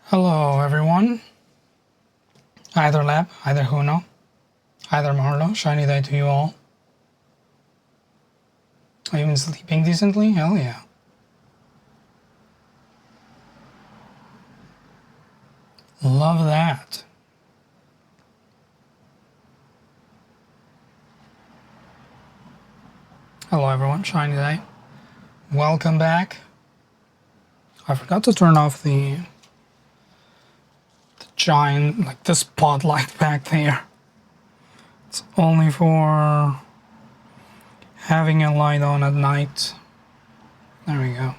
Hello everyone, either Lab, either Huno, either Marlo, shiny day to you all. Are you even sleeping decently? Hell yeah. Love that. Hello everyone, shiny day. Welcome back. I forgot to turn off the giant, like the spotlight back there. It's only for having a light on at night. There we go.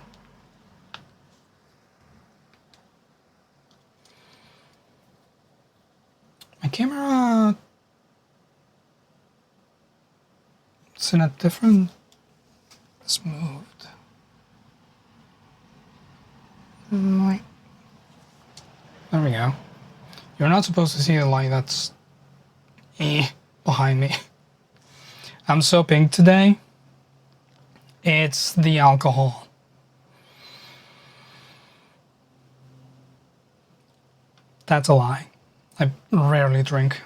My camera, it's in a different, it's moved. There we go. You're not supposed to see the light that's behind me. I'm so pink today. It's the alcohol. That's a lie. I rarely drink.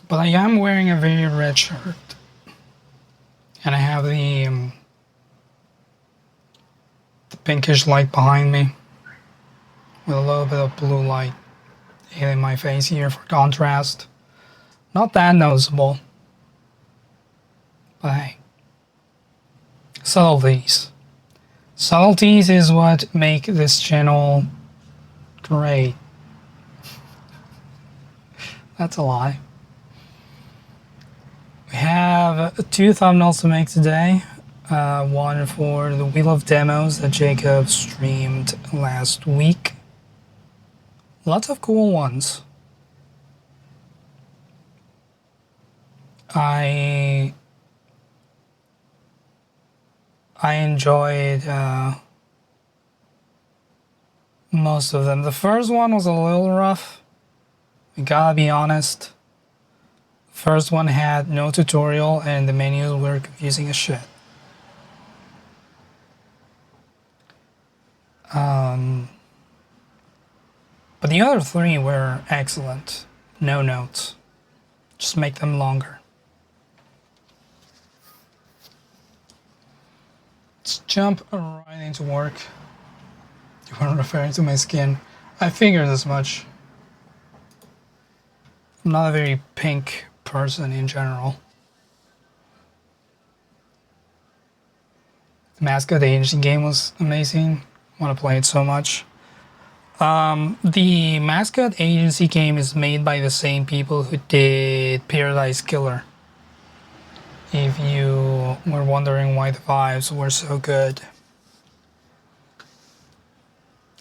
But I am wearing a very red shirt. And I have the pinkish light behind me. With a little bit of blue light hitting my face here for contrast. Not that noticeable. But hey. Subtleties. Subtleties is what make this channel great. That's a lie. We have two thumbnails to make today. One for the Wheel of Demos that Jacob streamed last week. Lots of cool ones. I enjoyed most of them. The first one was a little rough. I gotta be honest. The first one had no tutorial and the menus were confusing as shit. But the other three were excellent. No notes. Just make them longer. Let's jump right into work. You weren't referring to my skin. I figured as much. I'm not a very pink person in general. The Mascot Agency game was amazing. I want to play it so much. The Mascot Agency game is made by the same people who did Paradise Killer. If you were wondering why the vibes were so good.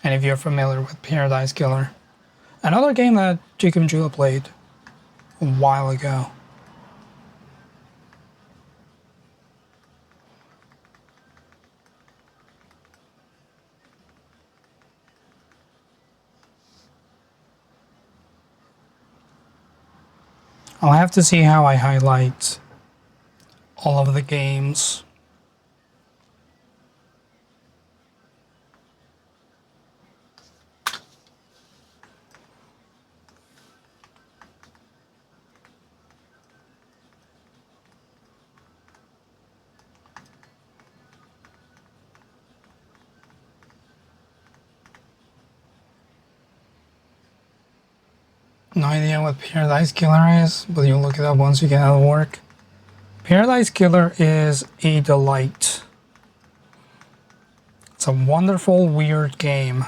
And if you're familiar with Paradise Killer. Another game that Jacob and Julia played a while ago. I'll have to see how I highlight all of the games. No idea what Paradise Killer is, but you'll look it up once you get out of work. Paradise Killer is a delight. It's a wonderful, weird game.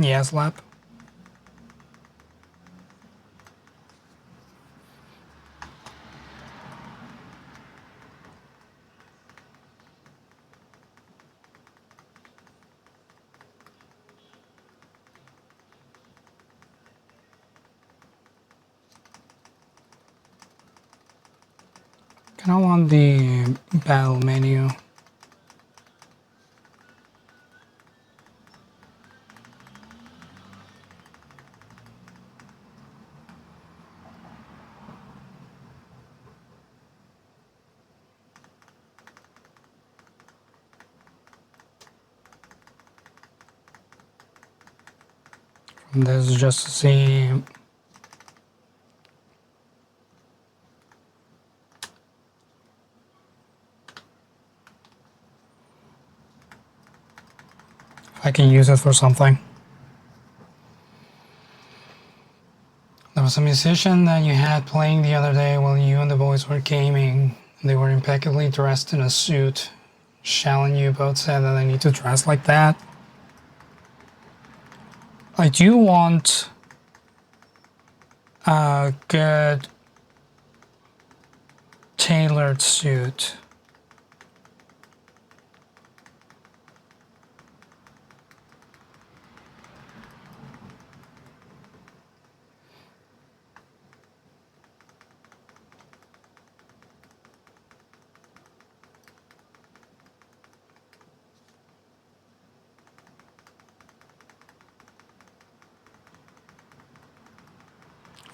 Yes, Lap. Kind of want the battle menu. This is just to see if I can use it for something. There was a musician that you had playing the other day while you and the boys were gaming. They were impeccably dressed in a suit. Shell and you both said that I need to dress like that. I do want a good tailored suit.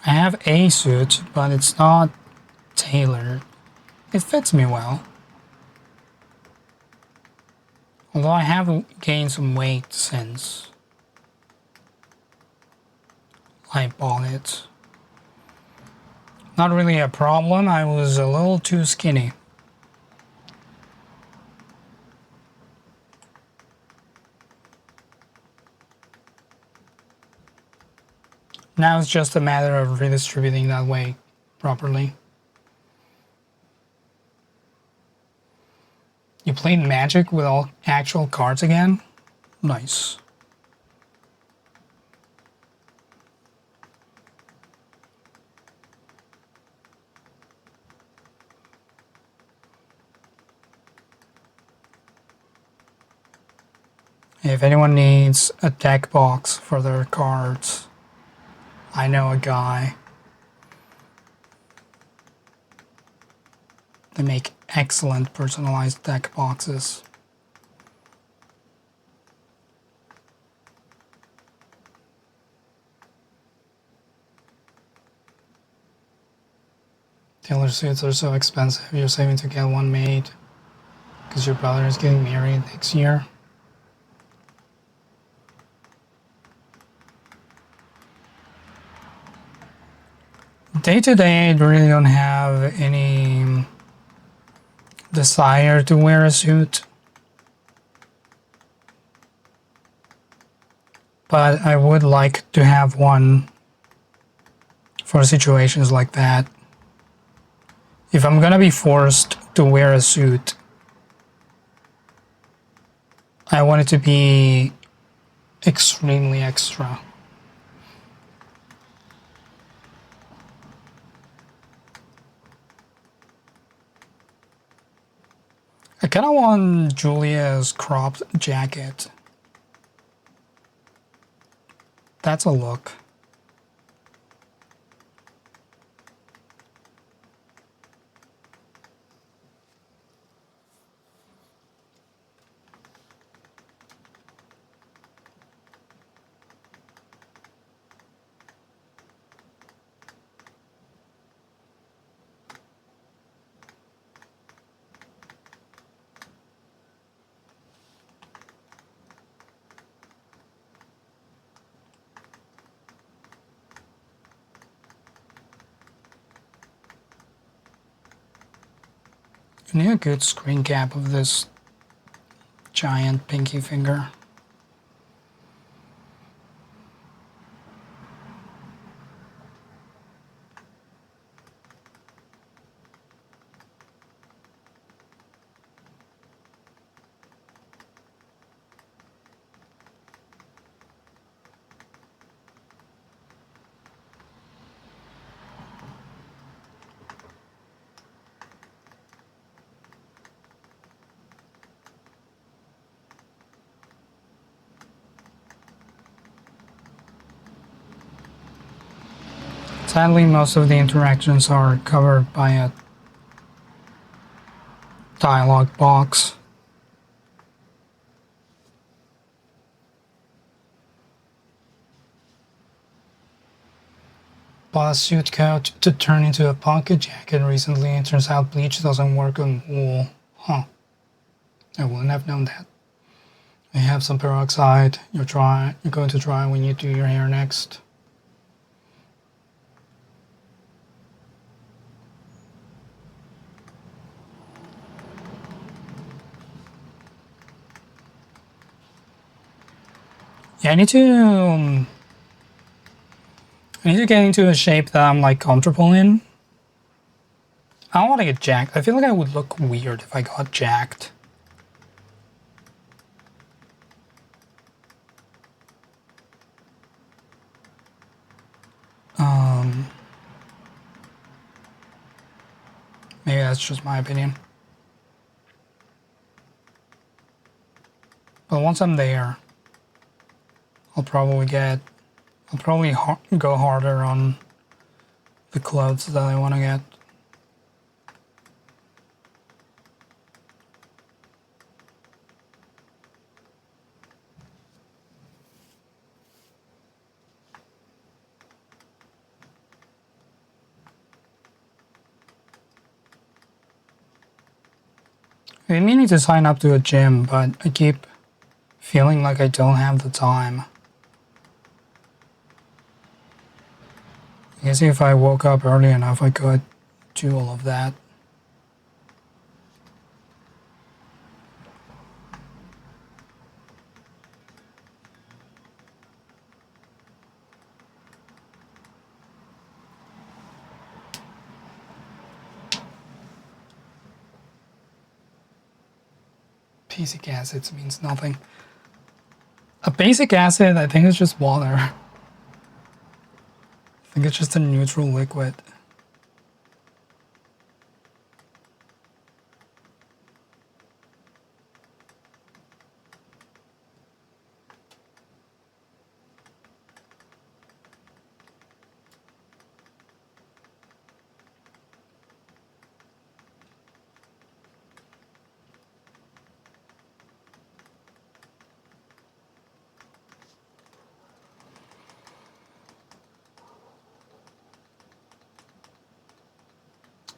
I have a suit, but it's not tailored. It fits me well. Although I have gained some weight since I bought it. Not really a problem, I was a little too skinny. Now it's just a matter of redistributing that weight properly. You played Magic with all actual cards again? Nice. If anyone needs a deck box for their cards, I know a guy. They make excellent personalized deck boxes. Tailor suits are so expensive, you're saving to get one made because your brother is getting married next year. Day to day, I really don't have any desire to wear a suit. But I would like to have one for situations like that. If I'm gonna be forced to wear a suit, I want it to be extremely extra. I kind of want Julia's cropped jacket. That's a look. I need a good screen cap of this giant pinky finger. Sadly, most of the interactions are covered by a dialog box. Bought a suit coat to turn into a pocket jacket recently, and turns out bleach doesn't work on wool. Huh. I wouldn't have known that. I have some peroxide. You're going to try when you do your hair next. Yeah, I need to get into a shape that I'm like comfortable in. I don't want to get jacked. I feel like I would look weird if I got jacked. Maybe that's just my opinion. But once I'm there, I'll probably go harder on the clothes that I want to get. I meaning to sign up to a gym, but I keep feeling like I don't have the time. I guess if I woke up early enough, I could do all of that. Basic acids means nothing. A basic acid, I think, is just water. I think it's just a neutral liquid.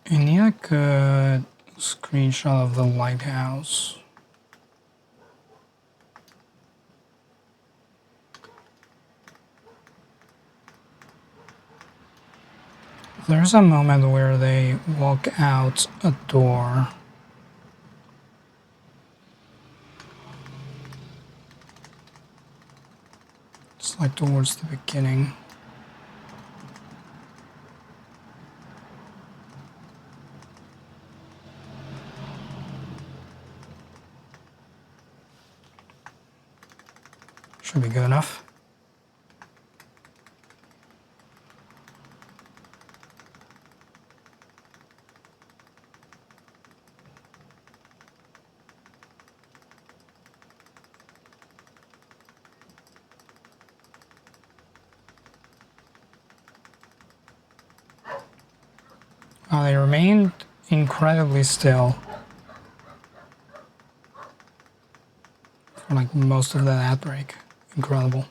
I need a good screenshot of the lighthouse. There's a moment where they walk out a door. It's like towards the beginning. Should be good enough. They remained incredibly still for like most of that ad break. Incredible.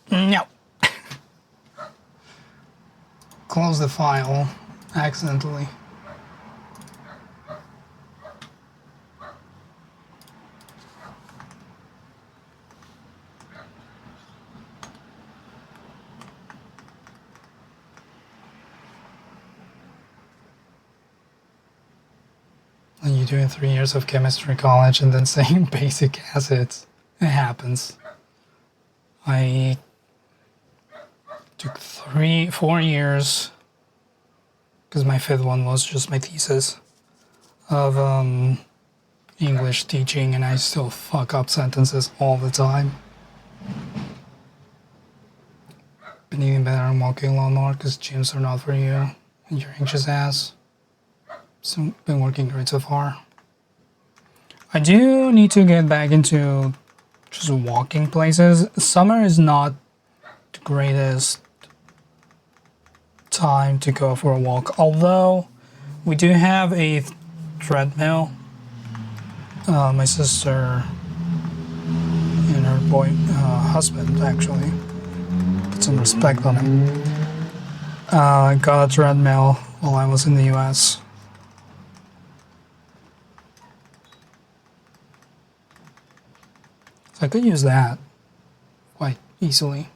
No. Close the file accidentally. And you're doing 3 years of chemistry college and then saying basic acids. It happens. I took 4 years, because my 5th one was just my thesis, of English teaching, and I still fuck up sentences all the time. Been eating better and walking a lot more because gyms are not for you and you're anxious ass. So been working great so far. I do need to get back into just walking places. Summer is not the greatest time to go for a walk, although we do have a treadmill. My sister and her husband actually put some respect on him. Got a treadmill while I was in the US. So I could use that quite easily.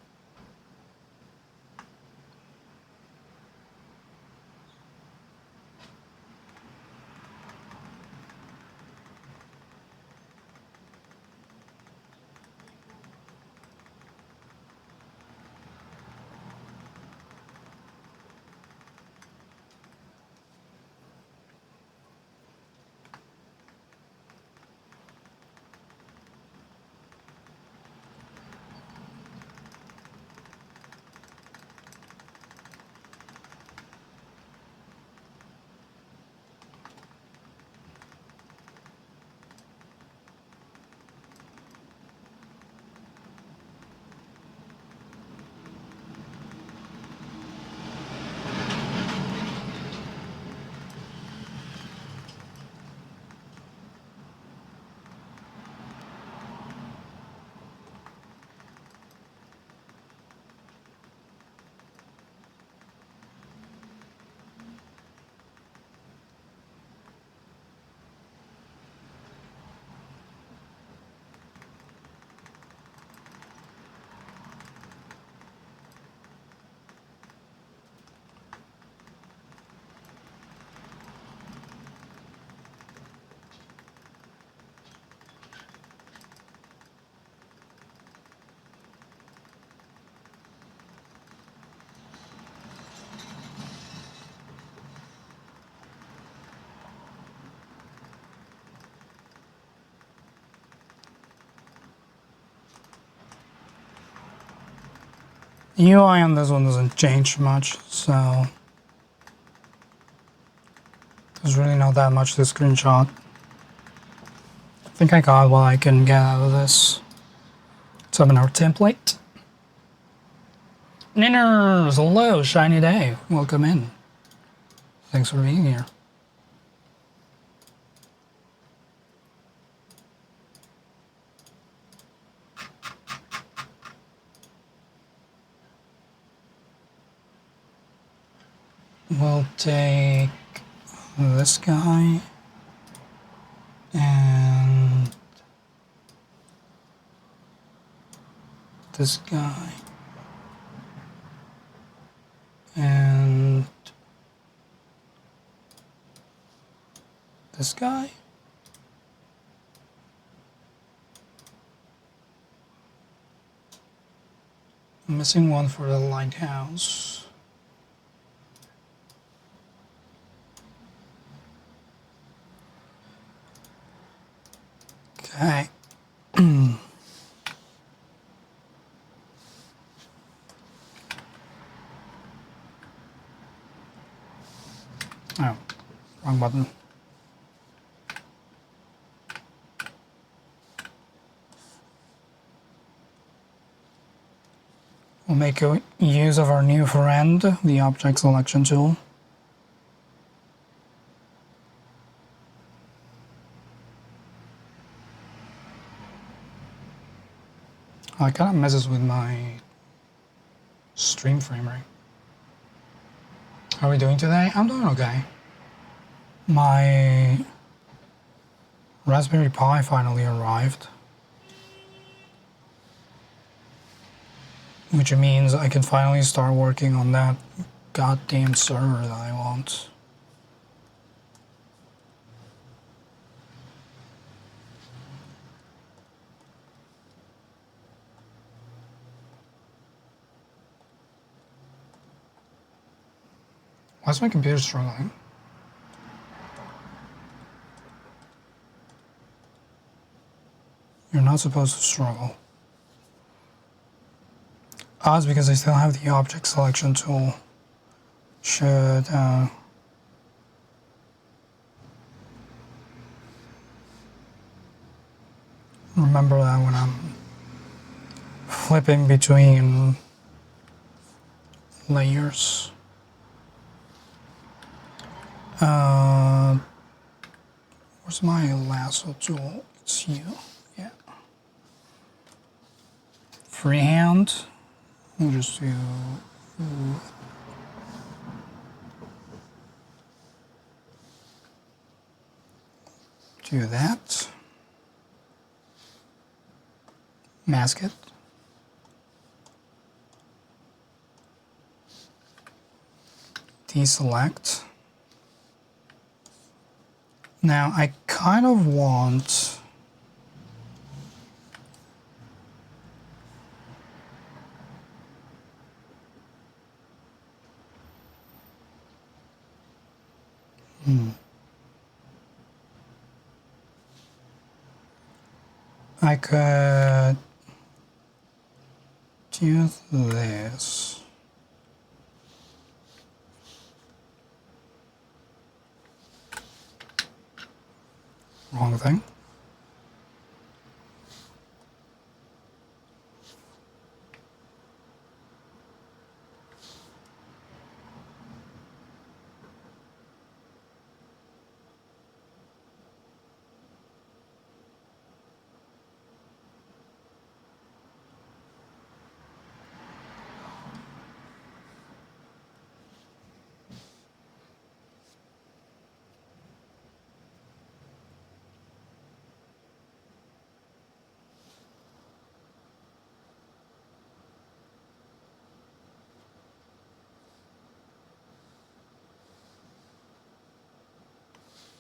The UI on this one doesn't change much, so there's really not that much to screenshot. I think I got what I can get out of this. Let's open our template. Ninners, hello, shiny day. Welcome in. Thanks for being here. We'll take this guy and this guy and this guy. I'm missing one for the lighthouse. Okay. Oh, wrong button. We'll make use of our new friend, the object selection tool. It kind of messes with my stream frame rate. How are we doing today? I'm doing okay. My Raspberry Pi finally arrived, which means I can finally start working on that goddamn server that I want. Why is my computer struggling? You're not supposed to struggle. It's because I still have the object selection tool. Should remember that when I'm flipping between layers. Where's my lasso tool? It's you. Yeah. Freehand. We'll just do that. Mask it. Deselect. Now I kind of want I could do this. Wrong thing.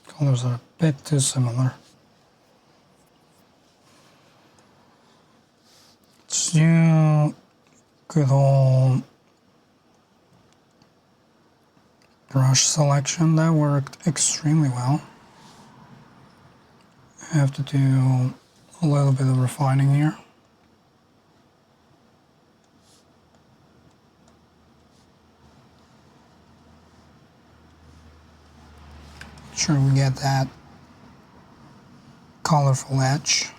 Colors are a bit too similar. Let's do good old brush selection. That worked extremely well. I have to do a little bit of refining here. Make sure we get that colorful edge.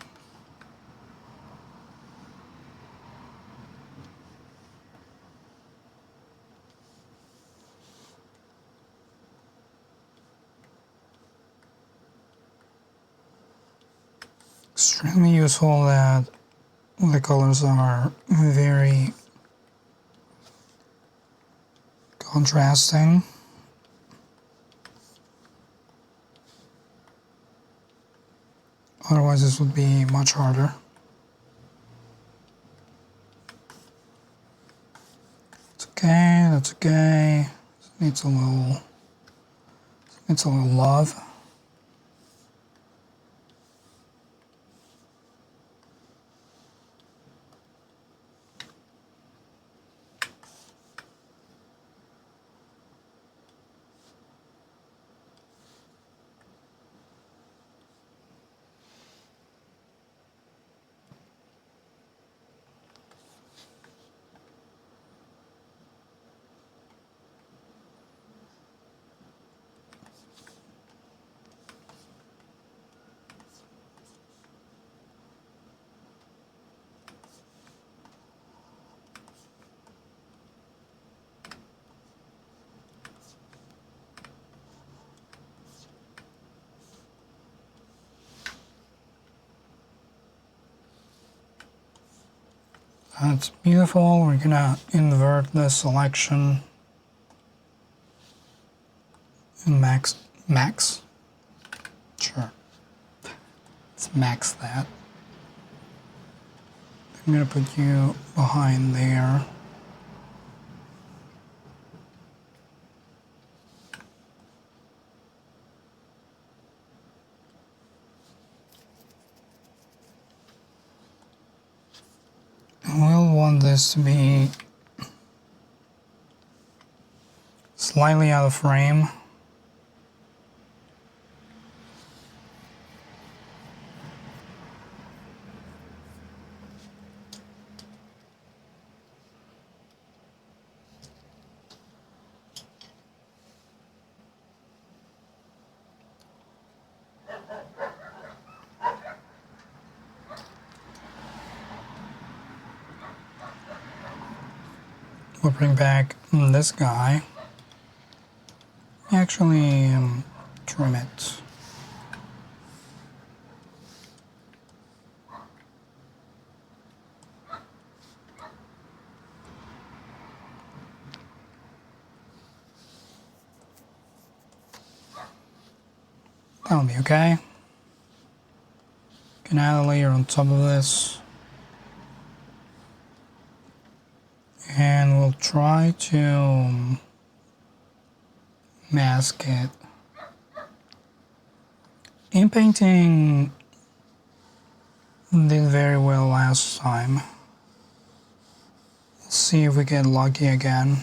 Extremely useful that the colors are very contrasting. Otherwise this would be much harder. It's okay, that's okay. Needs a little love. That's beautiful. We're gonna invert the selection and max? Sure. Let's max that. I'm gonna put you behind there. And we'll want this to be slightly out of frame. We'll bring back this guy. Actually, trim it. That'll be okay. Can add a layer on top of this. And we'll try to mask it. In painting did very well last time. Let's see if we get lucky again.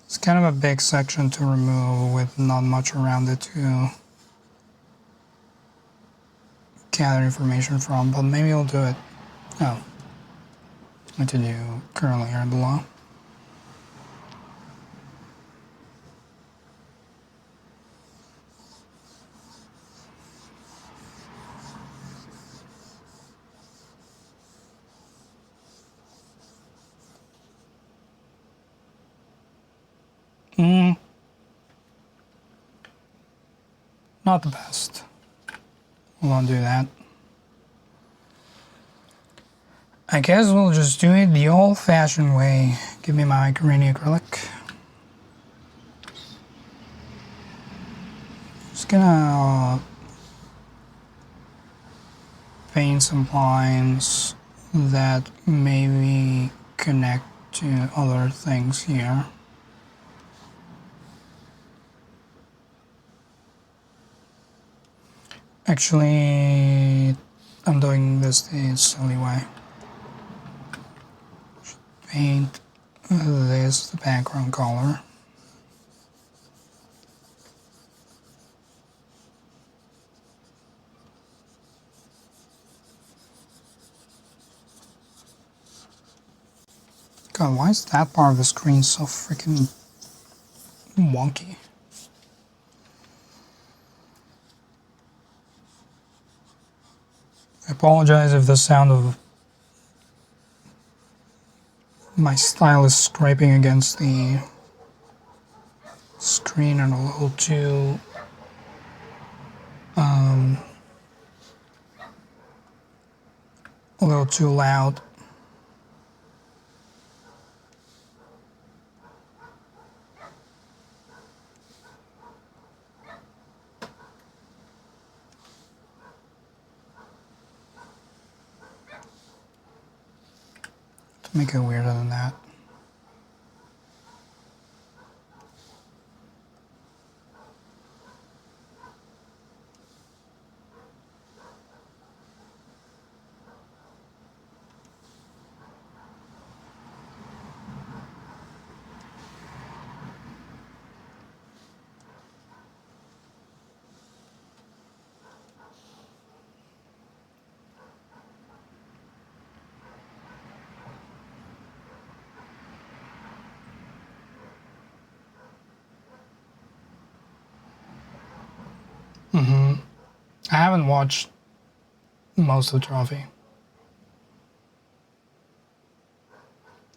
It's kind of a big section to remove with not much around it to gather information from, but maybe I'll do it. Oh, what to do currently here below. Not the best. We'll undo that. I guess we'll just do it the old-fashioned way. Give me my grainy acrylic. Just gonna paint some lines that maybe connect to other things here. Actually, I'm doing this the silly way. Paint this the background color. God, why is that part of the screen so freaking wonky? I apologize if the sound of my stylus scraping against the screen and a little too loud. To make it weirder than that. I haven't watched most of the trophy.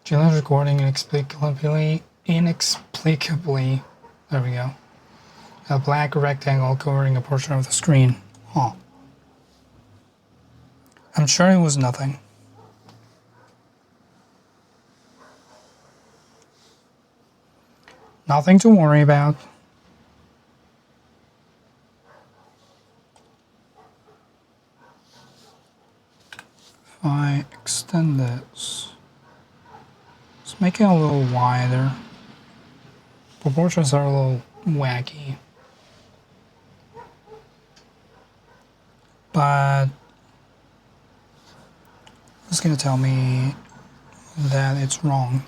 Jillian's recording inexplicably, there we go. A black rectangle covering a portion of the screen. Huh. I'm sure it was nothing. Nothing to worry about. If I extend this, let's make it a little wider. Proportions are a little wacky. But it's gonna tell me that it's wrong.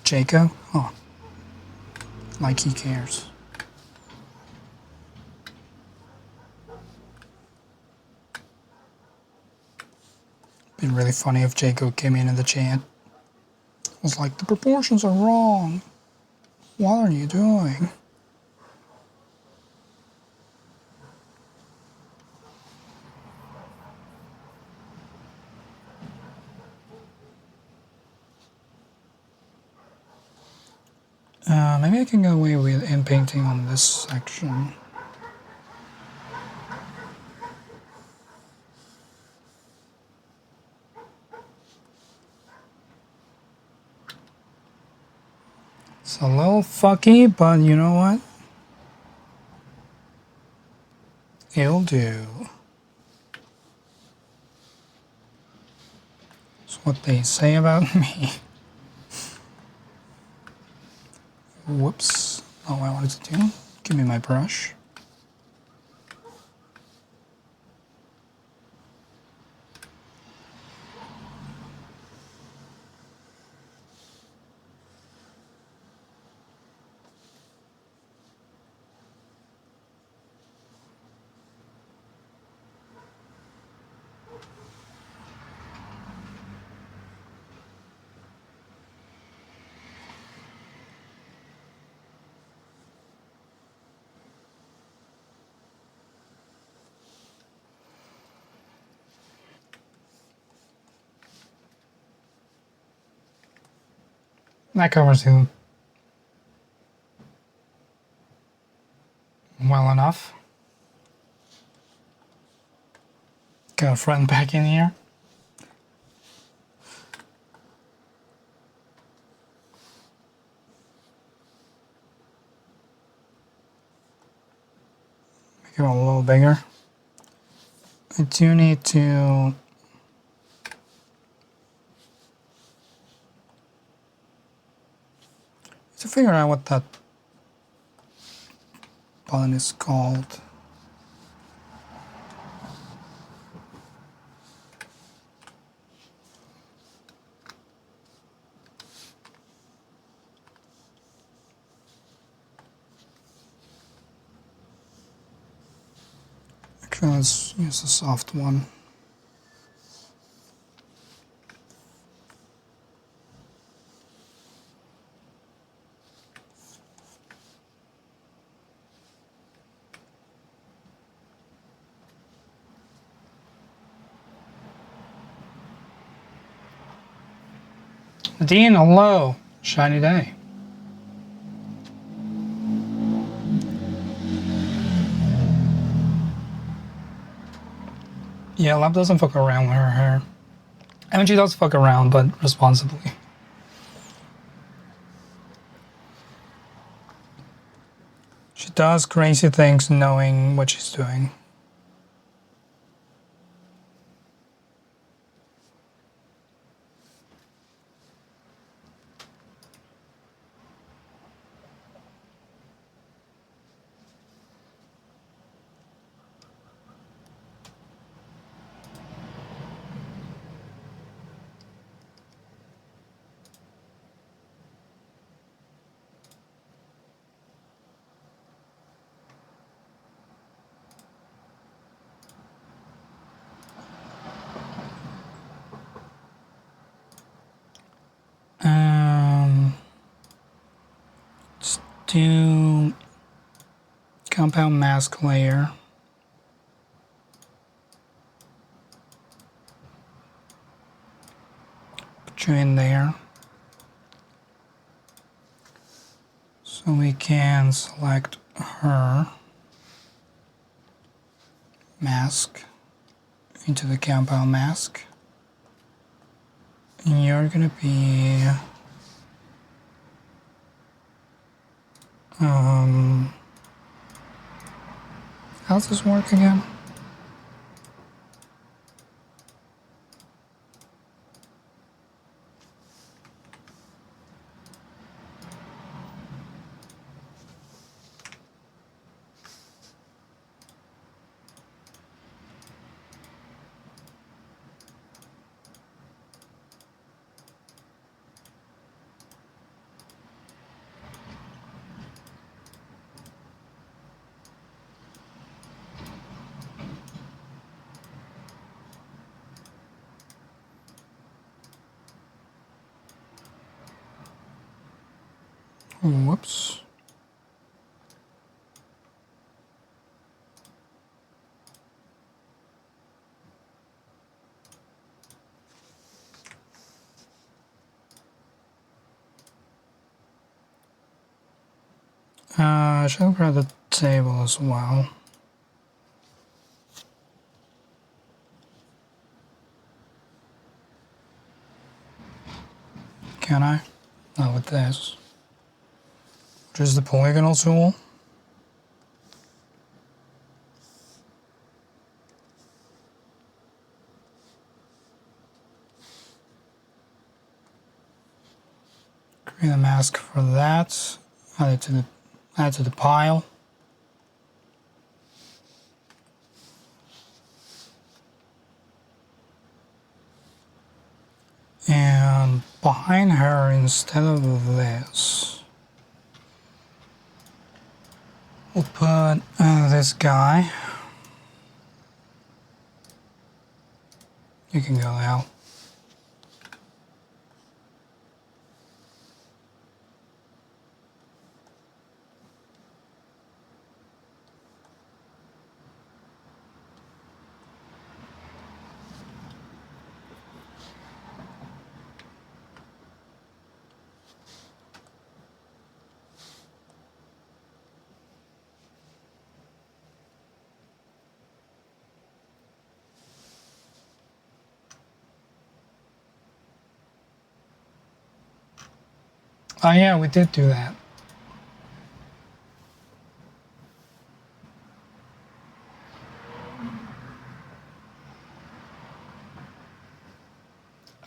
Jacob? Huh. Like he cares. It'd be really funny if Jacob came in the chat. Was like, the proportions are wrong. What are you doing? Maybe I can go away with in painting on this section. It's a little fucky, but you know what? It'll do. That's what they say about me. Whoops. Not what I wanted to do. Give me my brush. That covers him well enough. Got a friend back in here. Make it a little bigger. I do need to figure out what that button is called. Actually, let's use the soft one. Dean, hello. Shiny day. Yeah, Lab doesn't fuck around with her hair. I mean, she does fuck around, but responsibly. She does crazy things knowing what she's doing. Let's do compound mask layer. Put you in there. So we can select her mask into the compound mask. And you're gonna be how's this work again? Whoops. I should grab the table as well. Can I? Not with this. Just the polygonal tool. Create a mask for that. Add to the pile. And behind her, instead of this, we'll put this guy. You can go out. Oh yeah, we did do that.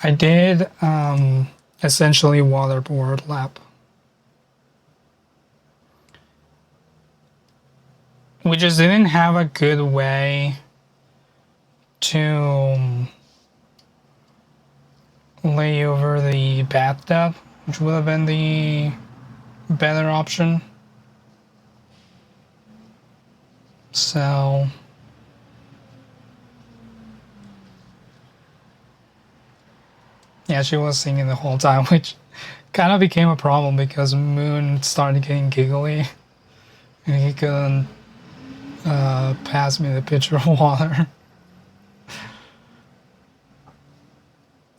I did essentially waterboard lap. We just didn't have a good way to lay over the bathtub, which would have been the better option. So yeah, she was singing the whole time, which kind of became a problem because Moon started getting giggly and he couldn't pass me the pitcher of water.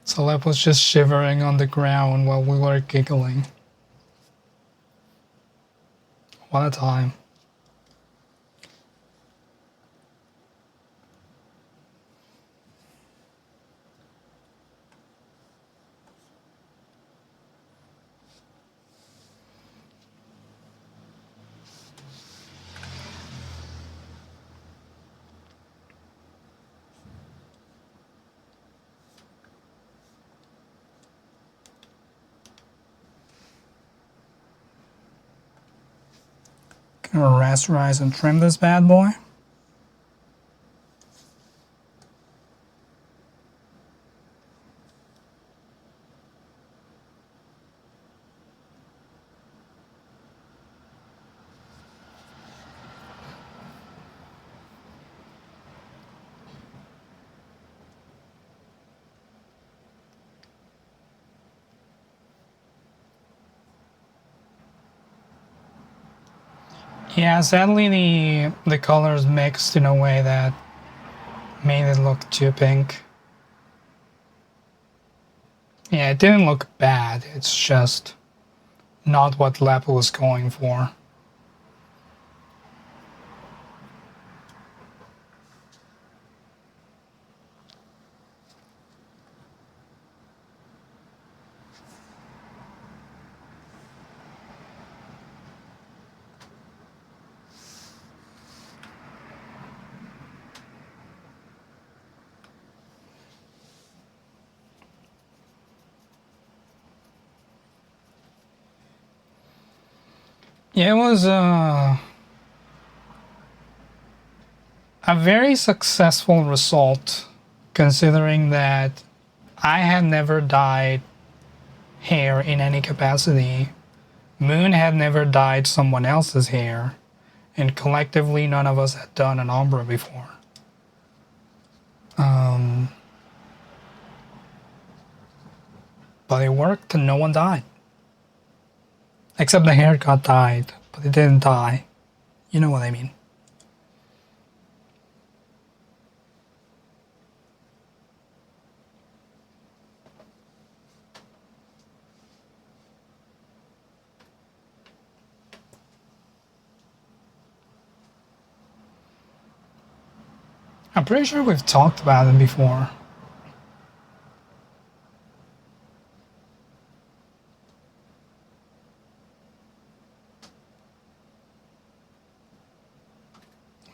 So Lep was just shivering on the ground while we were giggling. What a time. Gonna rasterize and trim this bad boy. Yeah, sadly the colors mixed in a way that made it look too pink. Yeah, it didn't look bad, it's just not what Lep was going for. Yeah, it was a very successful result considering that I had never dyed hair in any capacity. Moon had never dyed someone else's hair, and collectively none of us had done an ombre before. But it worked and no one died. Except the hair got dyed, but it didn't die. You know what I mean. I'm pretty sure we've talked about it before.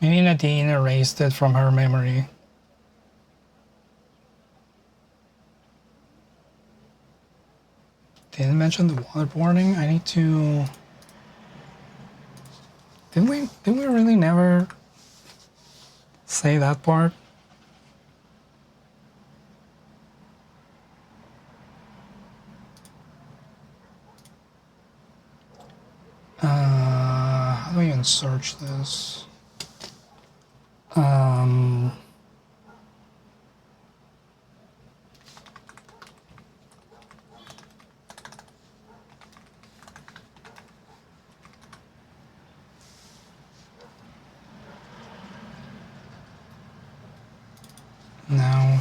Maybe Nadine erased it from her memory. Didn't mention the waterboarding. I need to... Did we really never say that part? How do I even search this? No.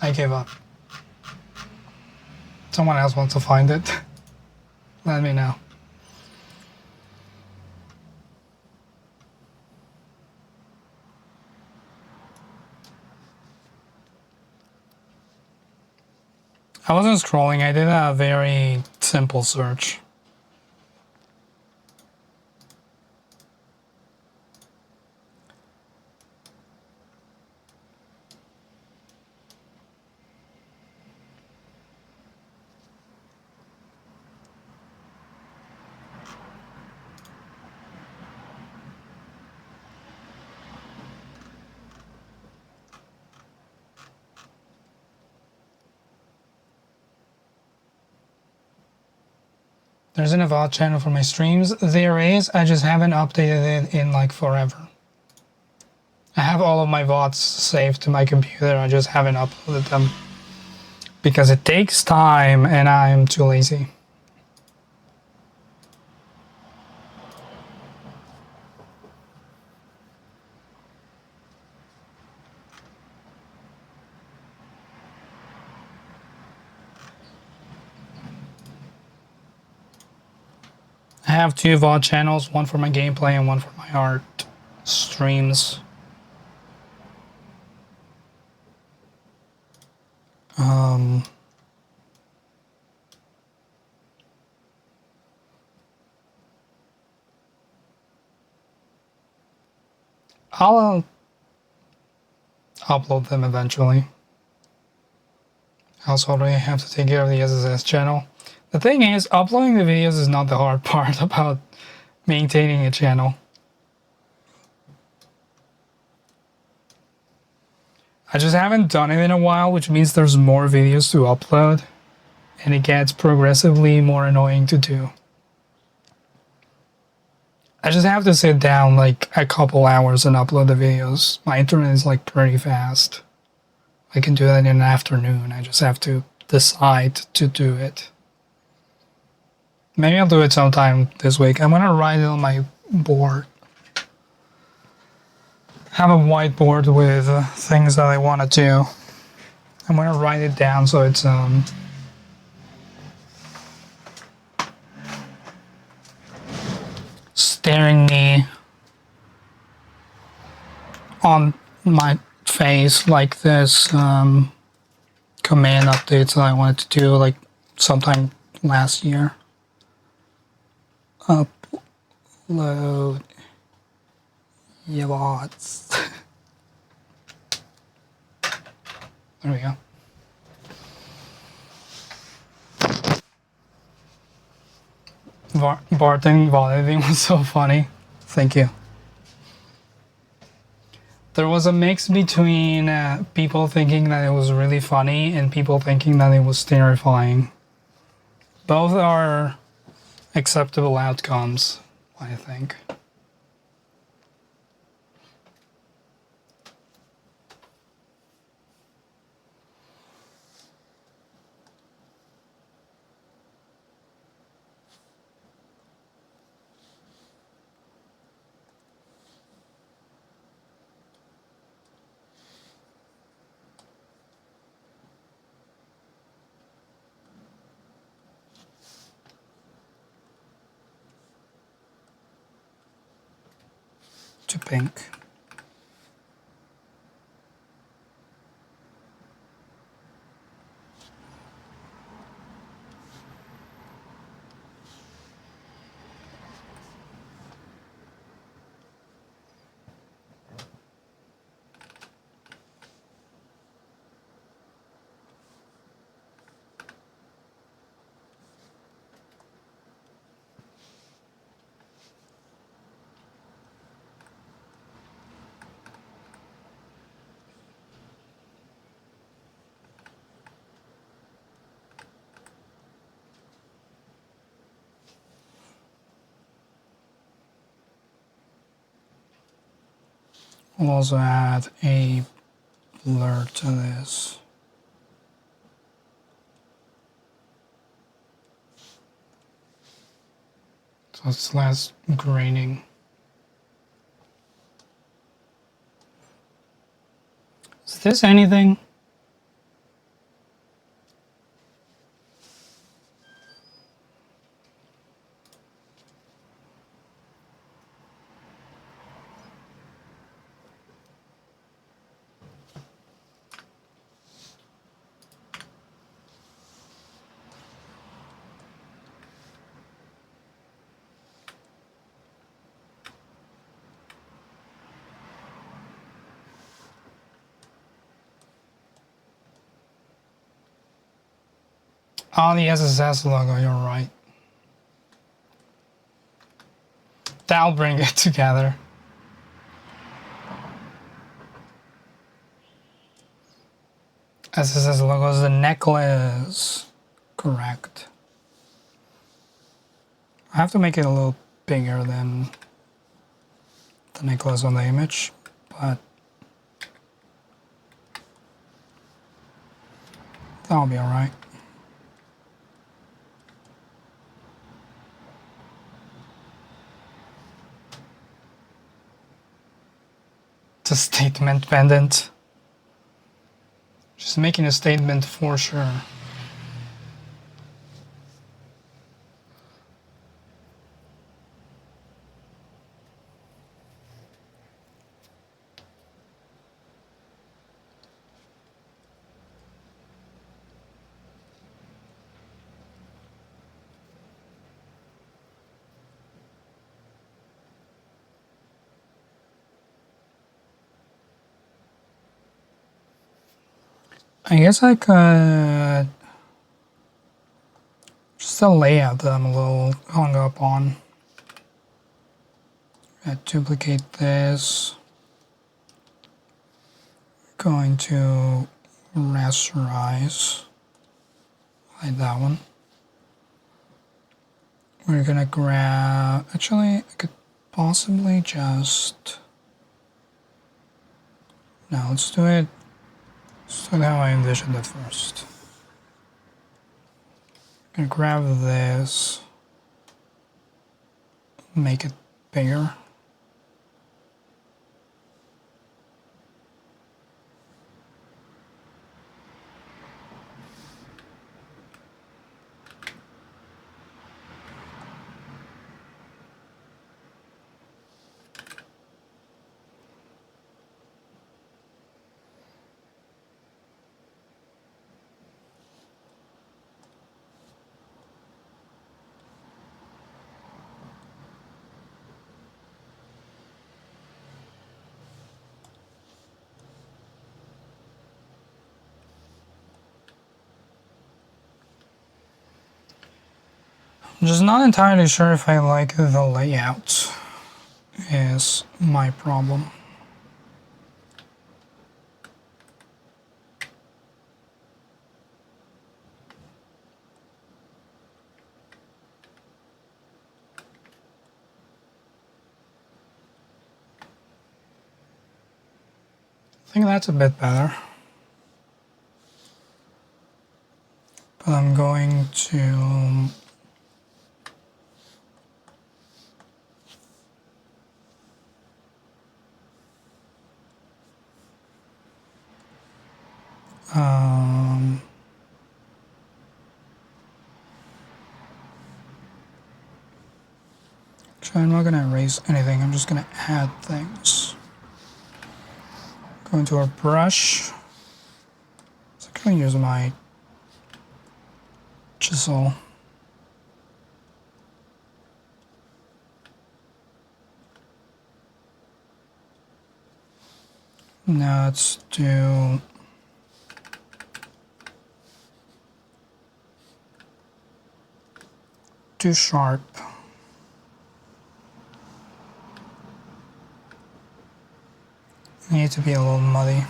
I gave up. Someone else wants to find it. Let me know. I wasn't scrolling, I did a very simple search. There's an VOD channel for my streams. There is, I just haven't updated it in like forever. I have all of my VODs saved to my computer, I just haven't uploaded them. Because it takes time and I'm too lazy. I have two VOD channels, one for my gameplay and one for my art streams. I'll upload them eventually. I also already have to take care of the SSS channel. The thing is, uploading the videos is not the hard part about maintaining a channel. I just haven't done it in a while, which means there's more videos to upload, and it gets progressively more annoying to do. I just have to sit down like a couple hours and upload the videos. My internet is like pretty fast. I can do that in an afternoon. I just have to decide to do it. Maybe I'll do it sometime this week. I'm gonna write it on my board. Have a whiteboard with things that I want to do. I'm gonna write it down so it's staring me on my face like this command updates that I wanted to do like sometime last year. Upload yachts. There we go. Barting validating was so funny. Thank you. There was a mix between people thinking that it was really funny and people thinking that it was terrifying. Both are acceptable outcomes, I think. To pink. We'll also add a blur to this. So it's less graining. Is this anything? Oh, the SSS logo, you're right. That'll bring it together. SSS logo is the necklace. Correct. I have to make it a little bigger than the necklace on the image, but that'll be alright. It's a statement pendant. Just making a statement for sure. I guess I could just a layout that I'm a little hung up on. Duplicate this. Going to rasterize. Hide that one. We're gonna grab. Actually, I could possibly just. No, let's do it. Let's do it how I envisioned it first. I'm gonna grab this. Make it bigger. I'm just not entirely sure if I like the layout, is my problem. I think that's a bit better. But I'm going to actually, I'm not going to erase anything. I'm just going to add things. Go into our brush. So I'm going to use my chisel. Now let's do too sharp. Need to be a little muddy.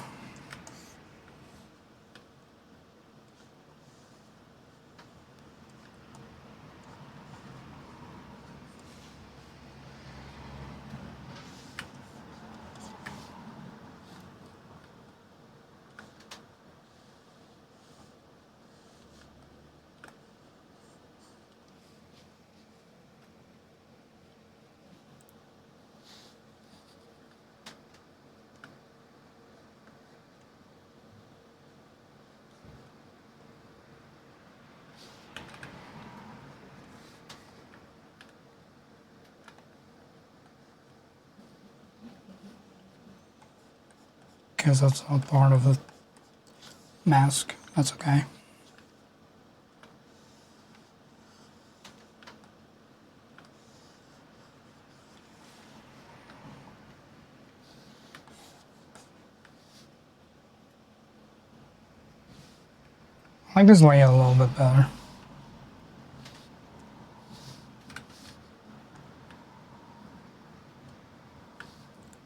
Because that's not part of the mask. That's okay. I like this layout a little bit better.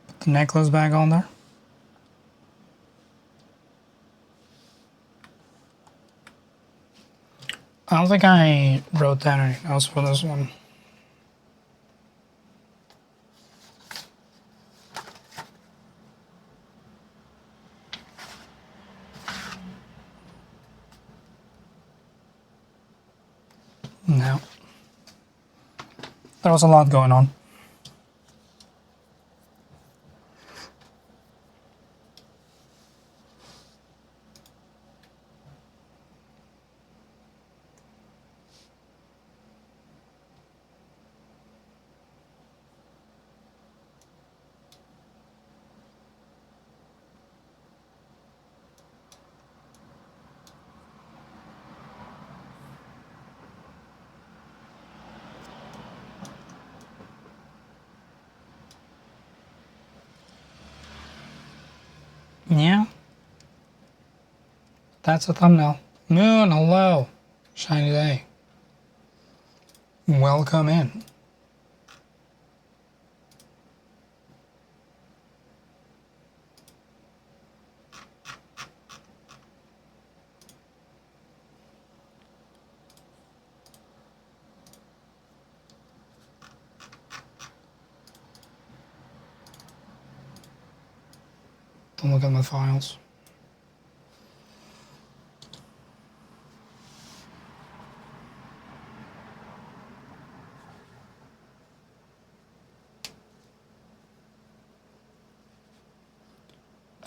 Put the necklace back on there. I don't think I wrote down anything else for this one. No. There was a lot going on. Yeah. That's a thumbnail. Moon, hello. Shiny day. Welcome in. Don't look at my files.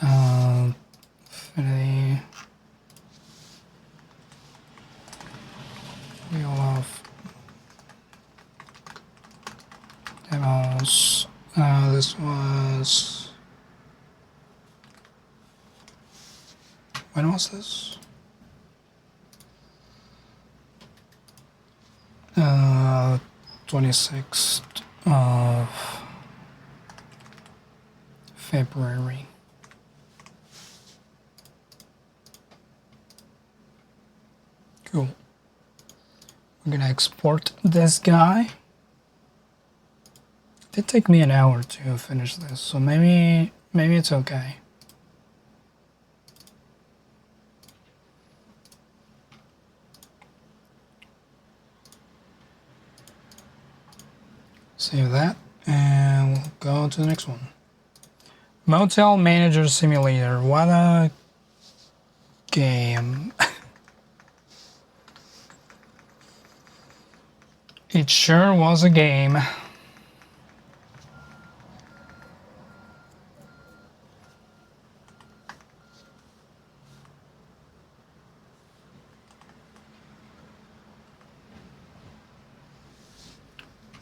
Infinity. Wheel of demos. This was. When was this? 26th of February. Cool. We're gonna export this guy. It did take me an hour to finish this, so maybe it's okay. Save that, and we'll go to the next one. Motel Manager Simulator. What a game. It sure was a game.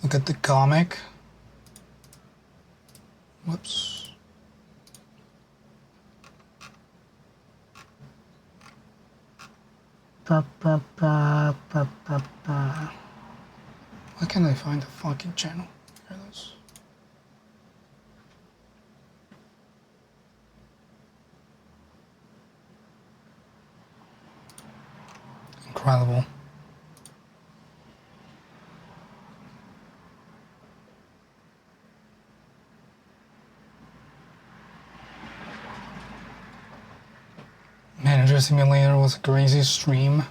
Look at the comic. Whoops. Why can't I find the fucking channel? Here it is. Incredible. Manager Simulator was a crazy stream.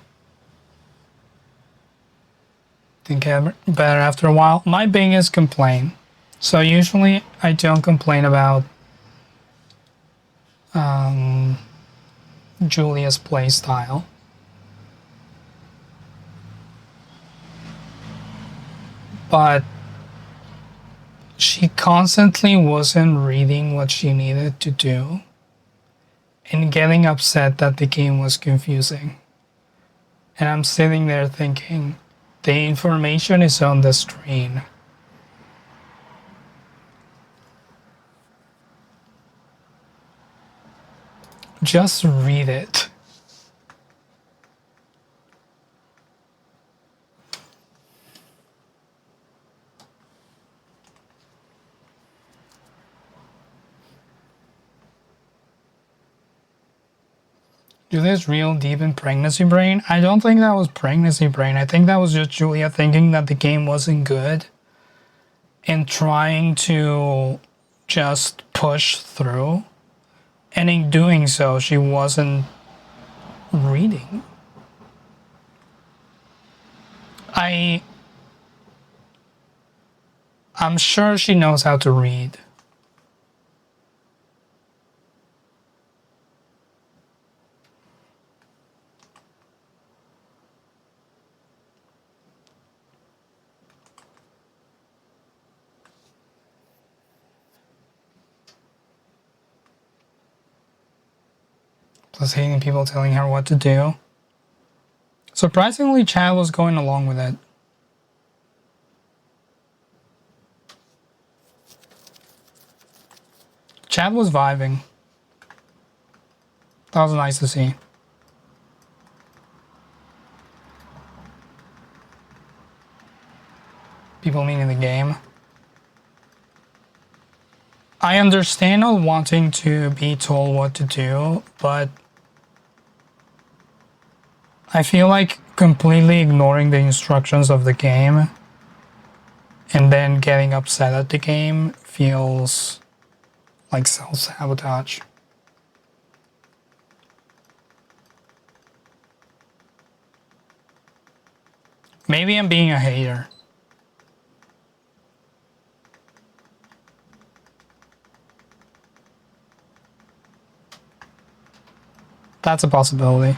Think better after a while. My biggest complaint. So usually I don't complain about Julia's playstyle. But she constantly wasn't reading what she needed to do and getting upset that the game was confusing. And I'm sitting there thinking, the information is on the screen. Just read it. Julia's real deep in pregnancy brain? I don't think that was pregnancy brain. I think that was just Julia thinking that the game wasn't good and trying to just push through. And in doing so, she wasn't reading. I'm sure she knows how to read. Plus hating people telling her what to do. Surprisingly, Chad was going along with it. Chad was vibing. That was nice to see. People meaning the game. I understand not wanting to be told what to do, but I feel like completely ignoring the instructions of the game and then getting upset at the game feels like self-sabotage. Maybe I'm being a hater. That's a possibility.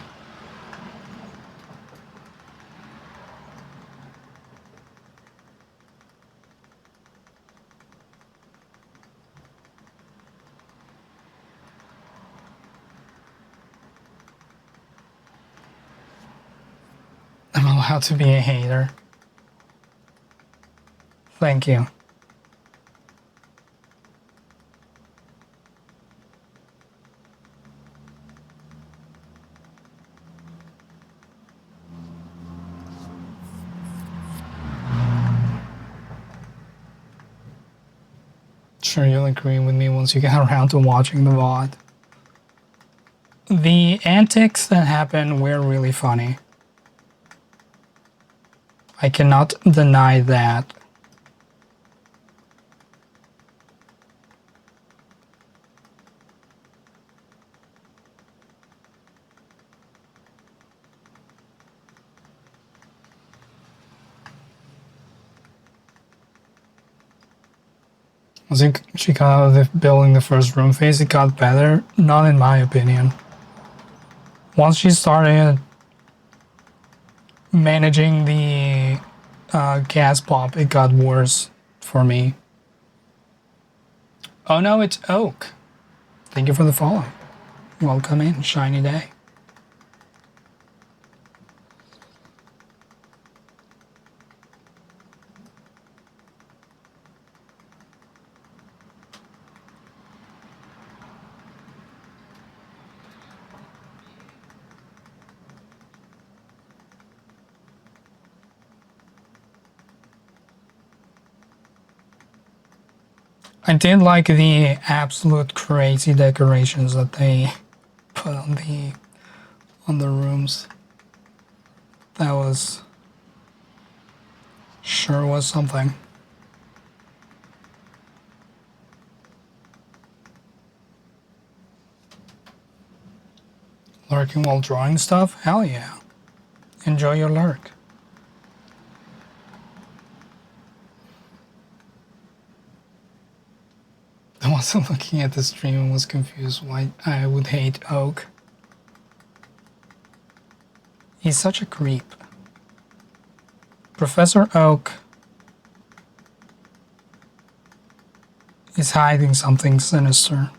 I'm allowed to be a hater. Thank you. Sure, you'll agree with me once you get around to watching the VOD. The antics that happened were really funny. I cannot deny that. I think she got out of the building the first room phase, it got better. Not in my opinion. Once she started managing the gas pop, it got worse for me. Oh no, it's Oak. Thank you for the follow. Welcome in, shiny day. I did like the absolute crazy decorations that they put on the rooms. That was sure was something. Lurking while drawing stuff? Hell yeah. Enjoy your lurk. I wasn't looking at the stream and was confused why I would hate Oak. He's such a creep. Professor Oak is hiding something sinister.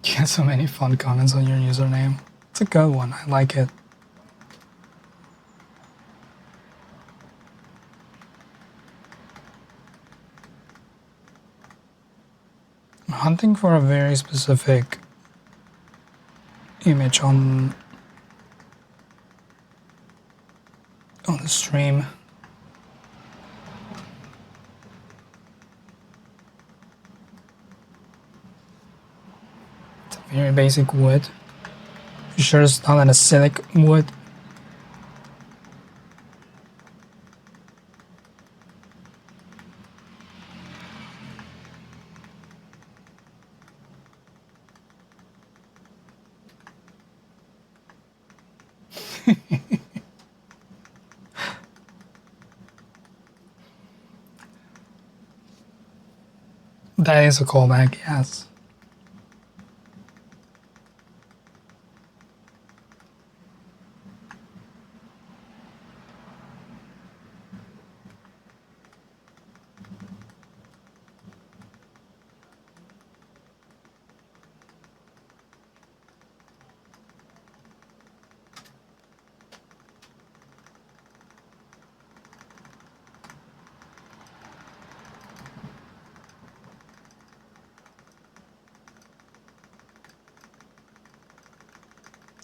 You get so many fun comments on your username. It's a good one, I like it. I'm hunting for a very specific image on the stream. It's a very basic wood. You sure it's not an acidic wood? That is a callback, yes.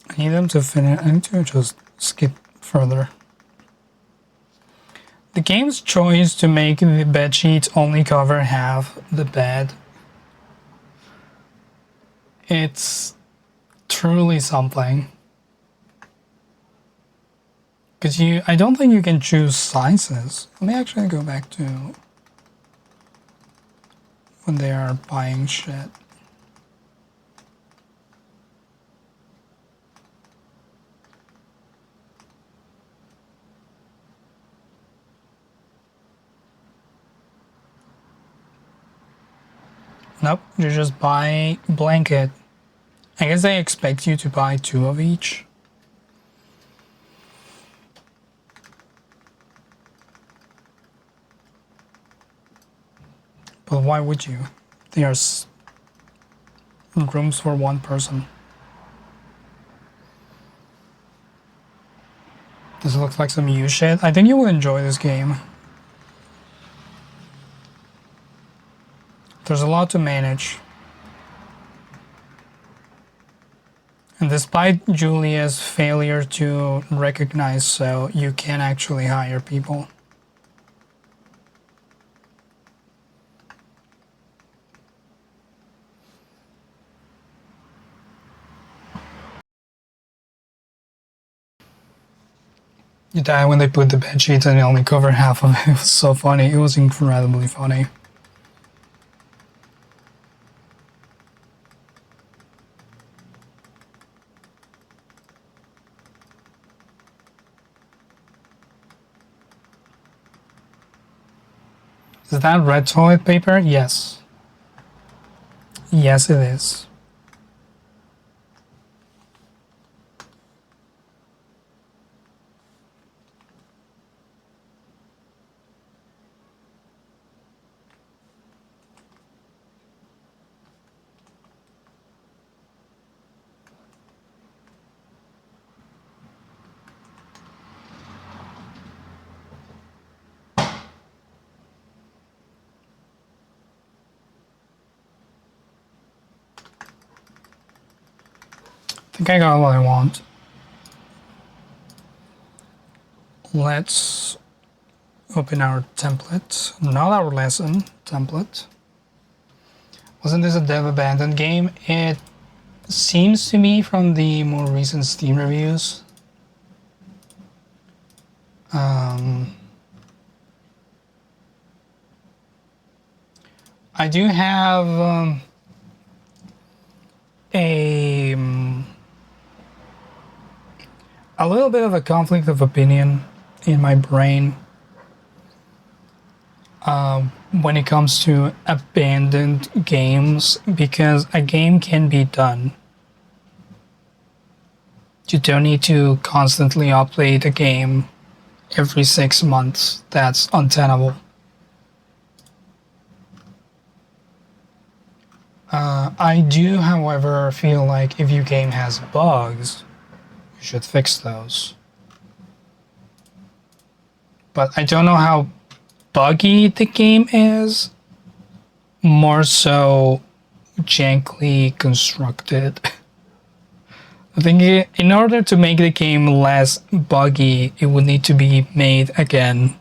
I need them to finish. I need to just skip further. The game's choice to make the bedsheet only cover half the bed. It's truly something. Because I don't think you can choose sizes. Let me actually go back to when they are buying shit. Nope, you just buy blanket. I guess they expect you to buy 2 of each. But why would you? There's rooms for 1 person. Does it look like some U shit? I think you will enjoy this game. There's a lot to manage. And despite Julia's failure to recognize so, you can actually hire people. You die when they put the bed sheets and they only cover half of it. It was so funny. It was incredibly funny. Is that red toilet paper? Yes. Yes, it is. I think I got what I want. Let's open our template. Not our lesson template. Wasn't this a dev abandoned game? It seems to me from the more recent Steam reviews. I do have a little bit of a conflict of opinion in my brain when it comes to abandoned games, because a game can be done. You don't need to constantly update a game every 6 months. That's untenable. I do, however, feel like if your game has bugs, you should fix those. But I don't know how buggy the game is, more so jankly constructed. I think in order to make the game less buggy, it would need to be made again.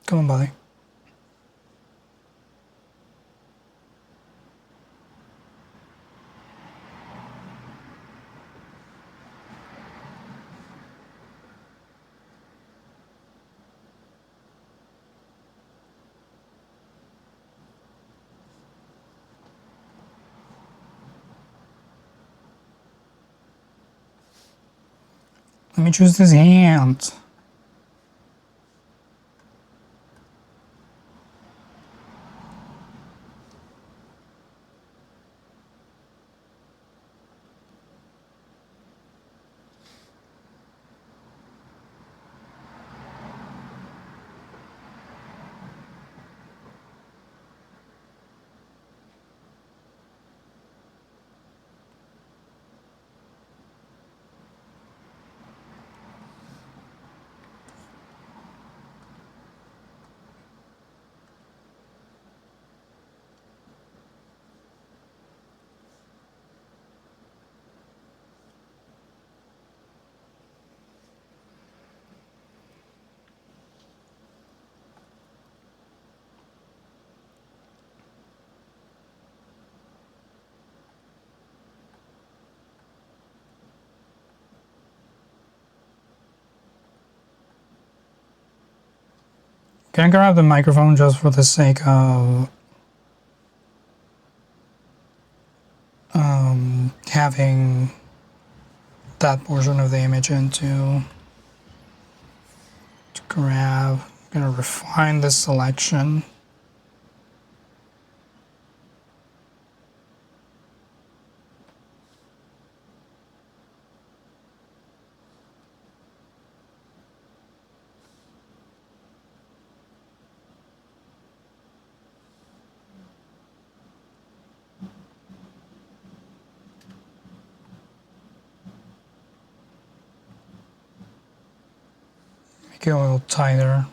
Come on, buddy. Let me choose this hand. Can I grab the microphone just for the sake of having that portion of the image into to grab? I'm gonna refine this selection. Go a little tighter.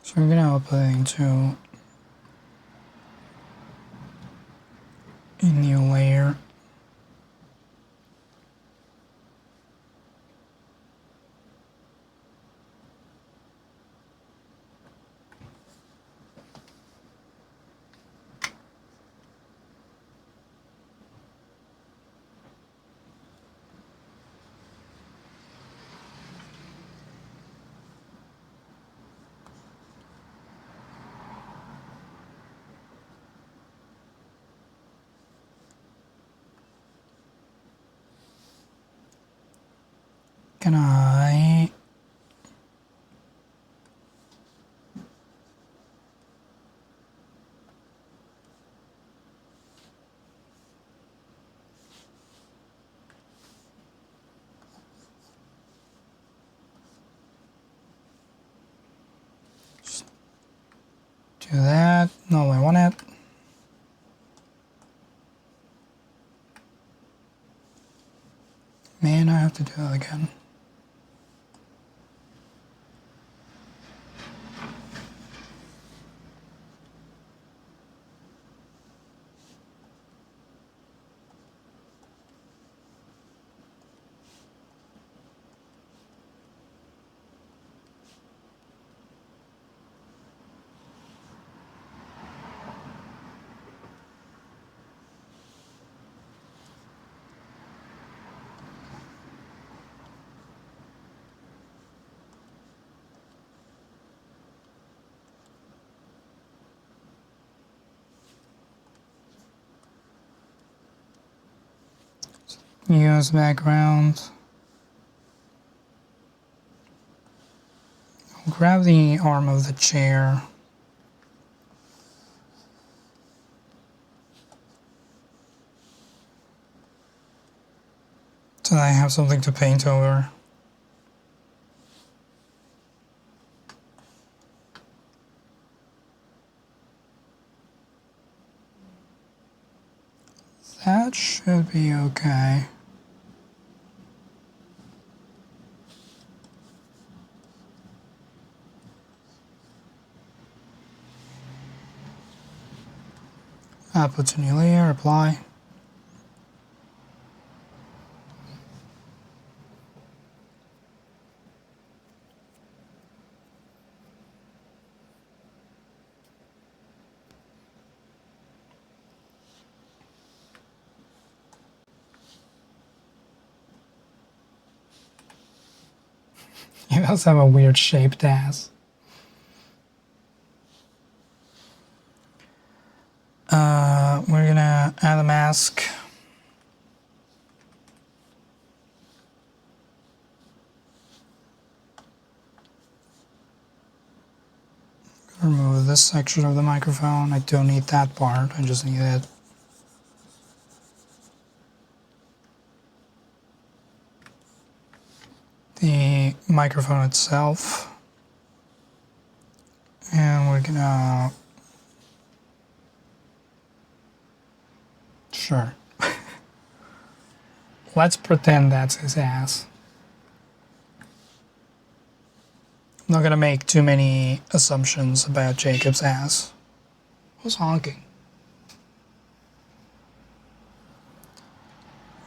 So we're gonna open it into a new layer. Can I do that? No, I want it. Man, I have to do that again. Use background. Grab the arm of the chair. So I have something to paint over. That should be okay. Put a new layer, apply. It does have a weird shaped ass. We're gonna add a mask. Remove this section of the microphone. I don't need that part, I just need it. The microphone itself. And we're gonna... Sure. Let's pretend that's his ass. I'm not gonna make too many assumptions about Jacob's ass. Who's honking?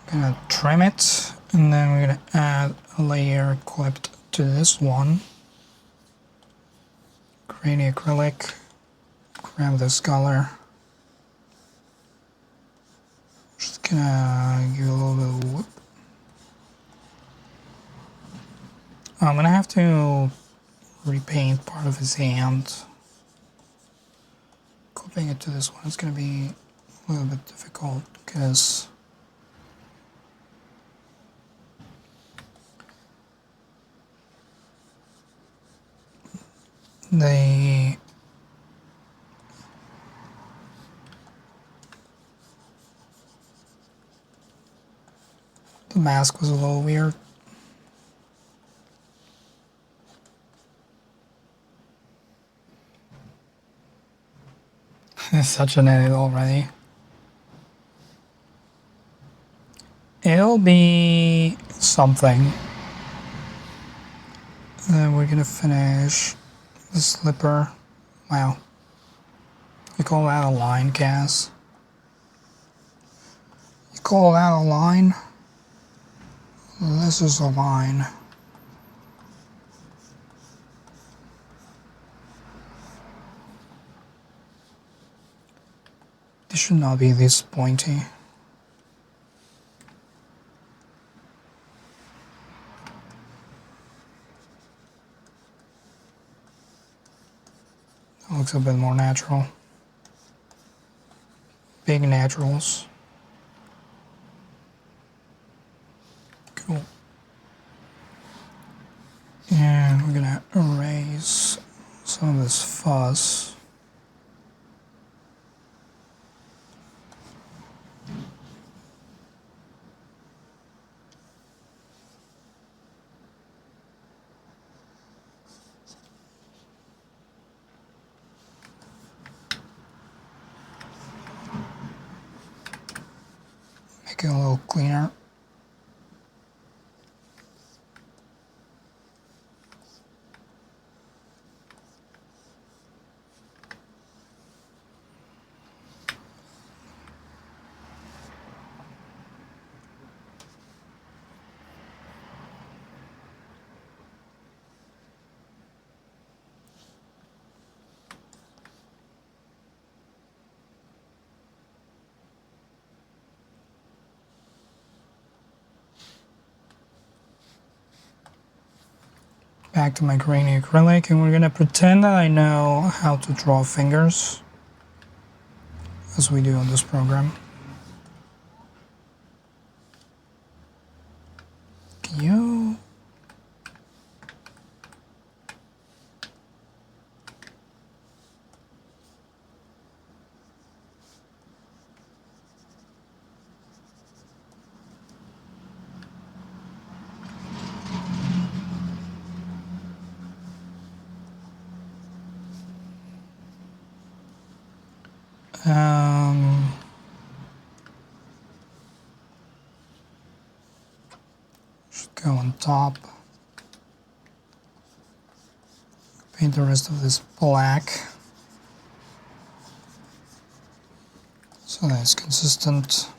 Gonna trim it, and then we're gonna add a layer clipped to this one. Create acrylic. Grab this color. Just gonna give a little bit of whoop. I'm gonna have to repaint part of his hand. Clipping it to this one is gonna be a little bit difficult because the mask was a little weird. such an edit already. It'll be something. And then we're gonna finish the slipper. Wow. You call that a line, Khaz? You call that a line? This is a line. This should not be this pointy. That looks a bit more natural. Big naturals. Cool. And we're gonna erase some of this fuzz. Make it a little cleaner. Back to my grainy acrylic, and we're gonna pretend that I know how to draw fingers, as we do on this program. Can you? Should go on top. Paint the rest of this black so that it's consistent.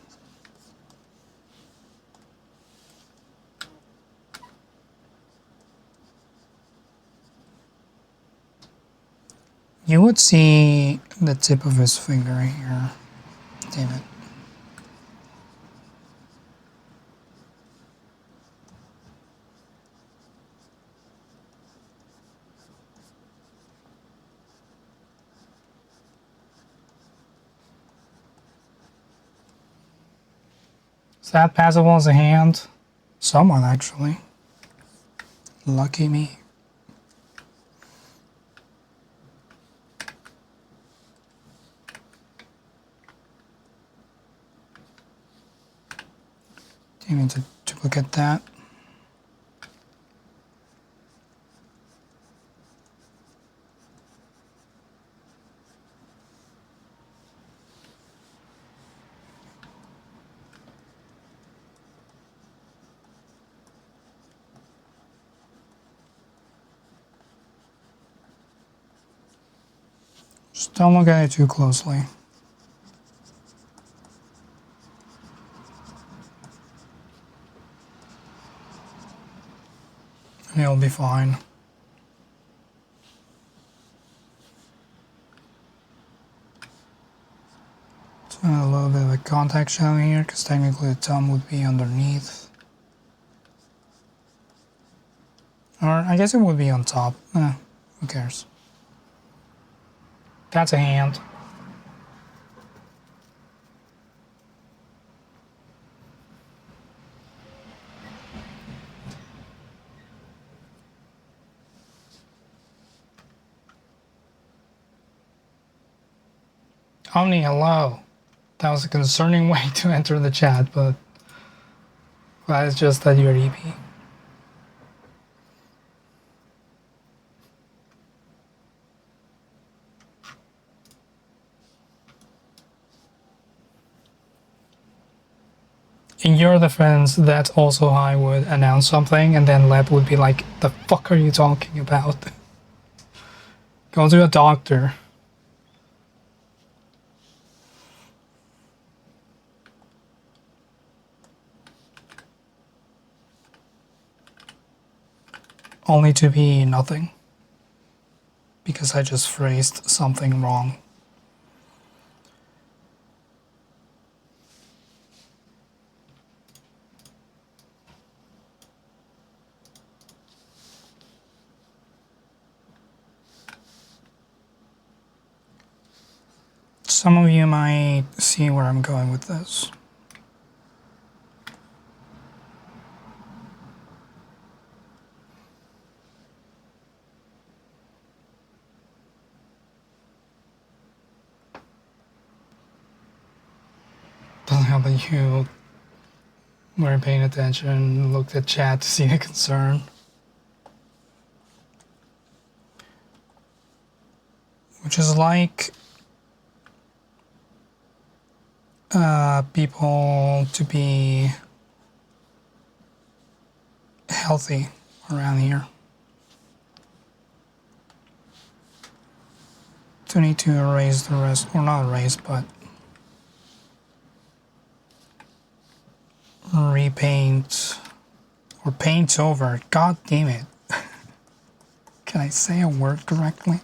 You would see the tip of his finger here. Damn it. Is that passable as a hand? Someone actually. Lucky me. Do you need to duplicate that? Just don't look at it too closely. And it'll be fine. So a little bit of a contact shadow here, because technically the thumb would be underneath. Or I guess it would be on top. Who cares? That's a hand. Omni, hello. That was a concerning way to enter the chat, but that is just that you're EP. In your defense, that's also how I would announce something, and then Leb would be like, "The fuck are you talking about?" Go to a doctor. Only to be nothing. Because I just phrased something wrong. Some of you might see where I'm going with this. Doesn't help that you were paying attention, looked at chat to see the concern. Which is like people to be healthy around here. To need to erase the rest, or not erase, but repaint or paint over. God damn it. Can I say a word correctly?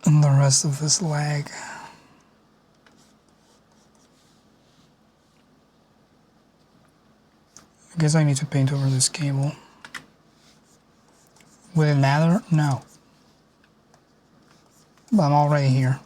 And the rest of this leg. I guess I need to paint over this cable. Would it matter? No. But I'm already here.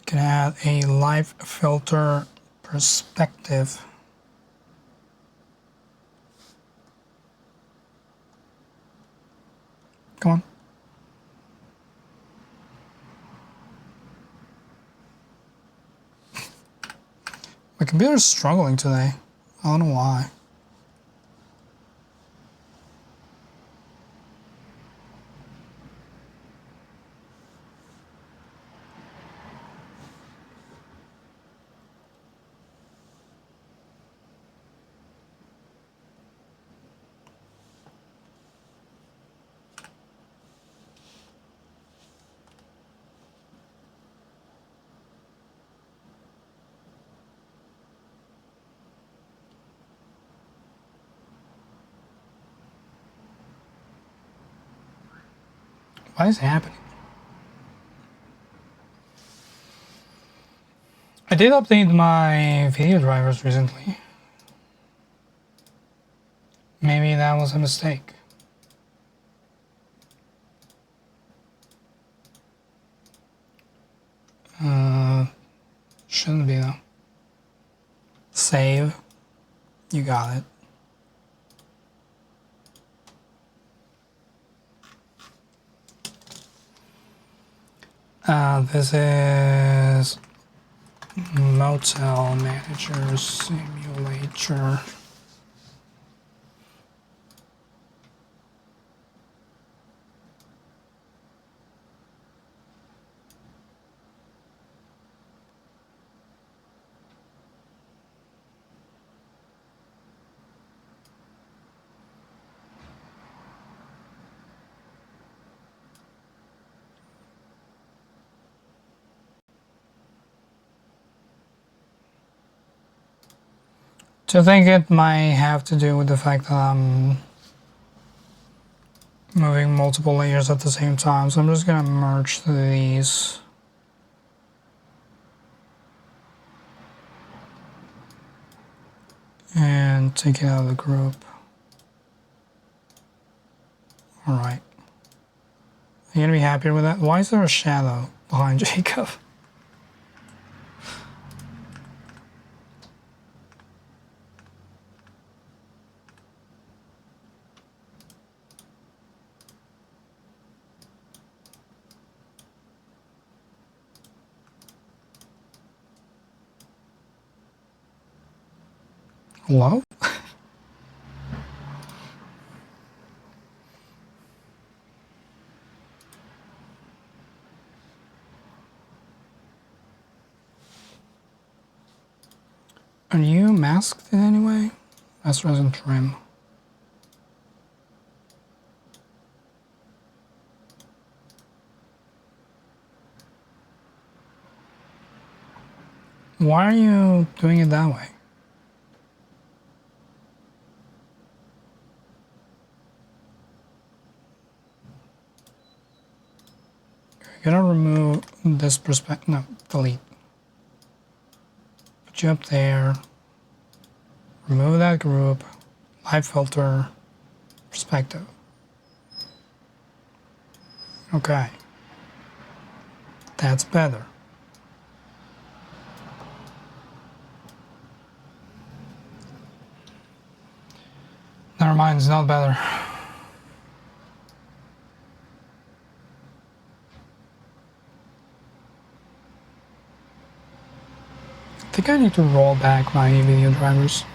Can add a live filter perspective. Come on. My computer's struggling today. I don't know why. What is happening? I did update my video drivers recently. Maybe that was a mistake. Shouldn't be though. Save. You got it. This is Motel Manager Simulator. So I think it might have to do with the fact that I'm moving multiple layers at the same time. So I'm just gonna merge these. And take it out of the group. Alright. Are you gonna be happier with that? Why is there a shadow behind Jacob? Hello? Are you masked in any way? That's resin trim. Why are you doing it that way? You're gonna remove this perspective. No, delete. Put you up there. Remove that group. Light filter. Perspective. Okay. That's better. Never mind, it's not better. I think I need to roll back my video drivers.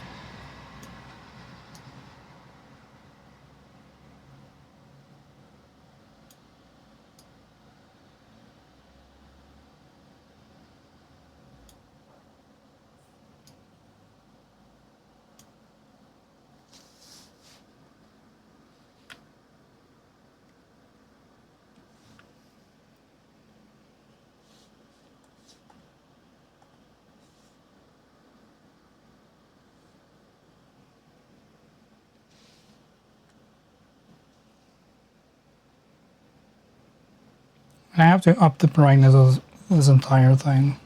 And I have to up the brightness of this entire thing.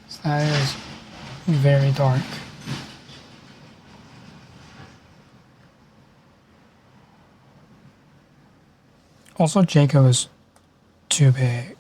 So that is very dark. Also, Jacob is too big.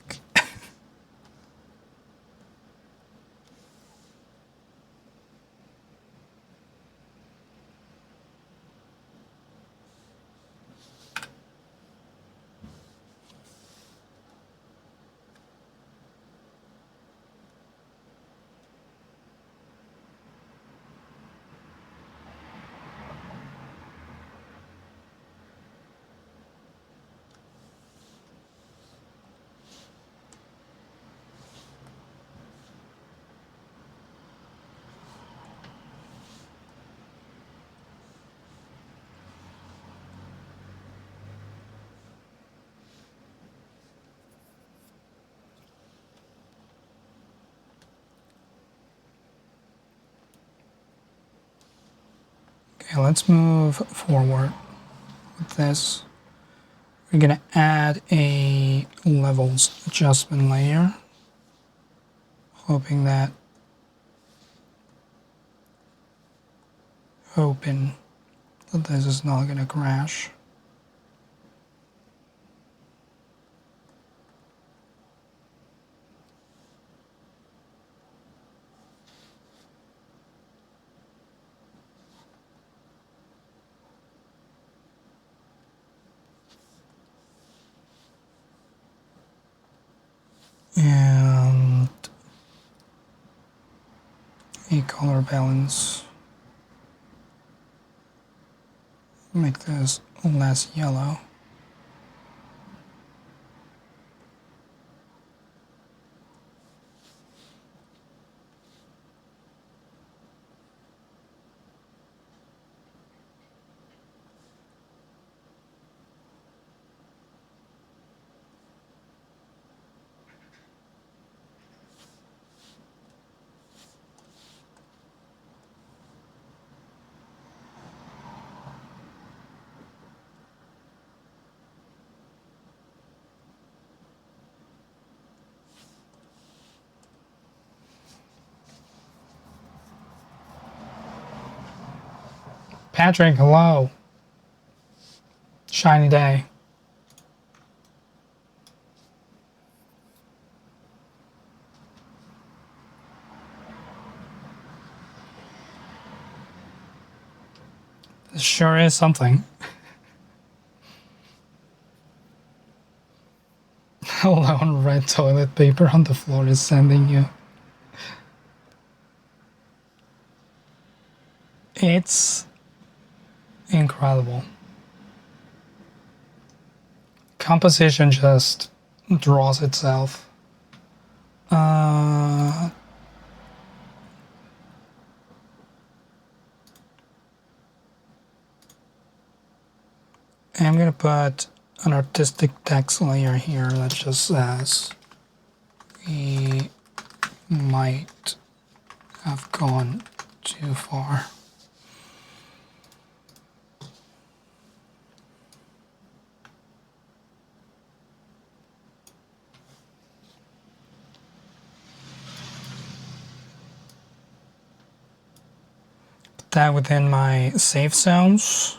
Okay, let's move forward with this. We're gonna add a levels adjustment layer, hoping that this is not gonna crash. And a color balance. Make this less yellow. Patrick, hello. Shiny day. This sure is something. Alone red toilet paper on the floor is sending you. It's incredible. Composition just draws itself. I'm gonna put an artistic text layer here that just says we might have gone too far. Put that within my safe zones.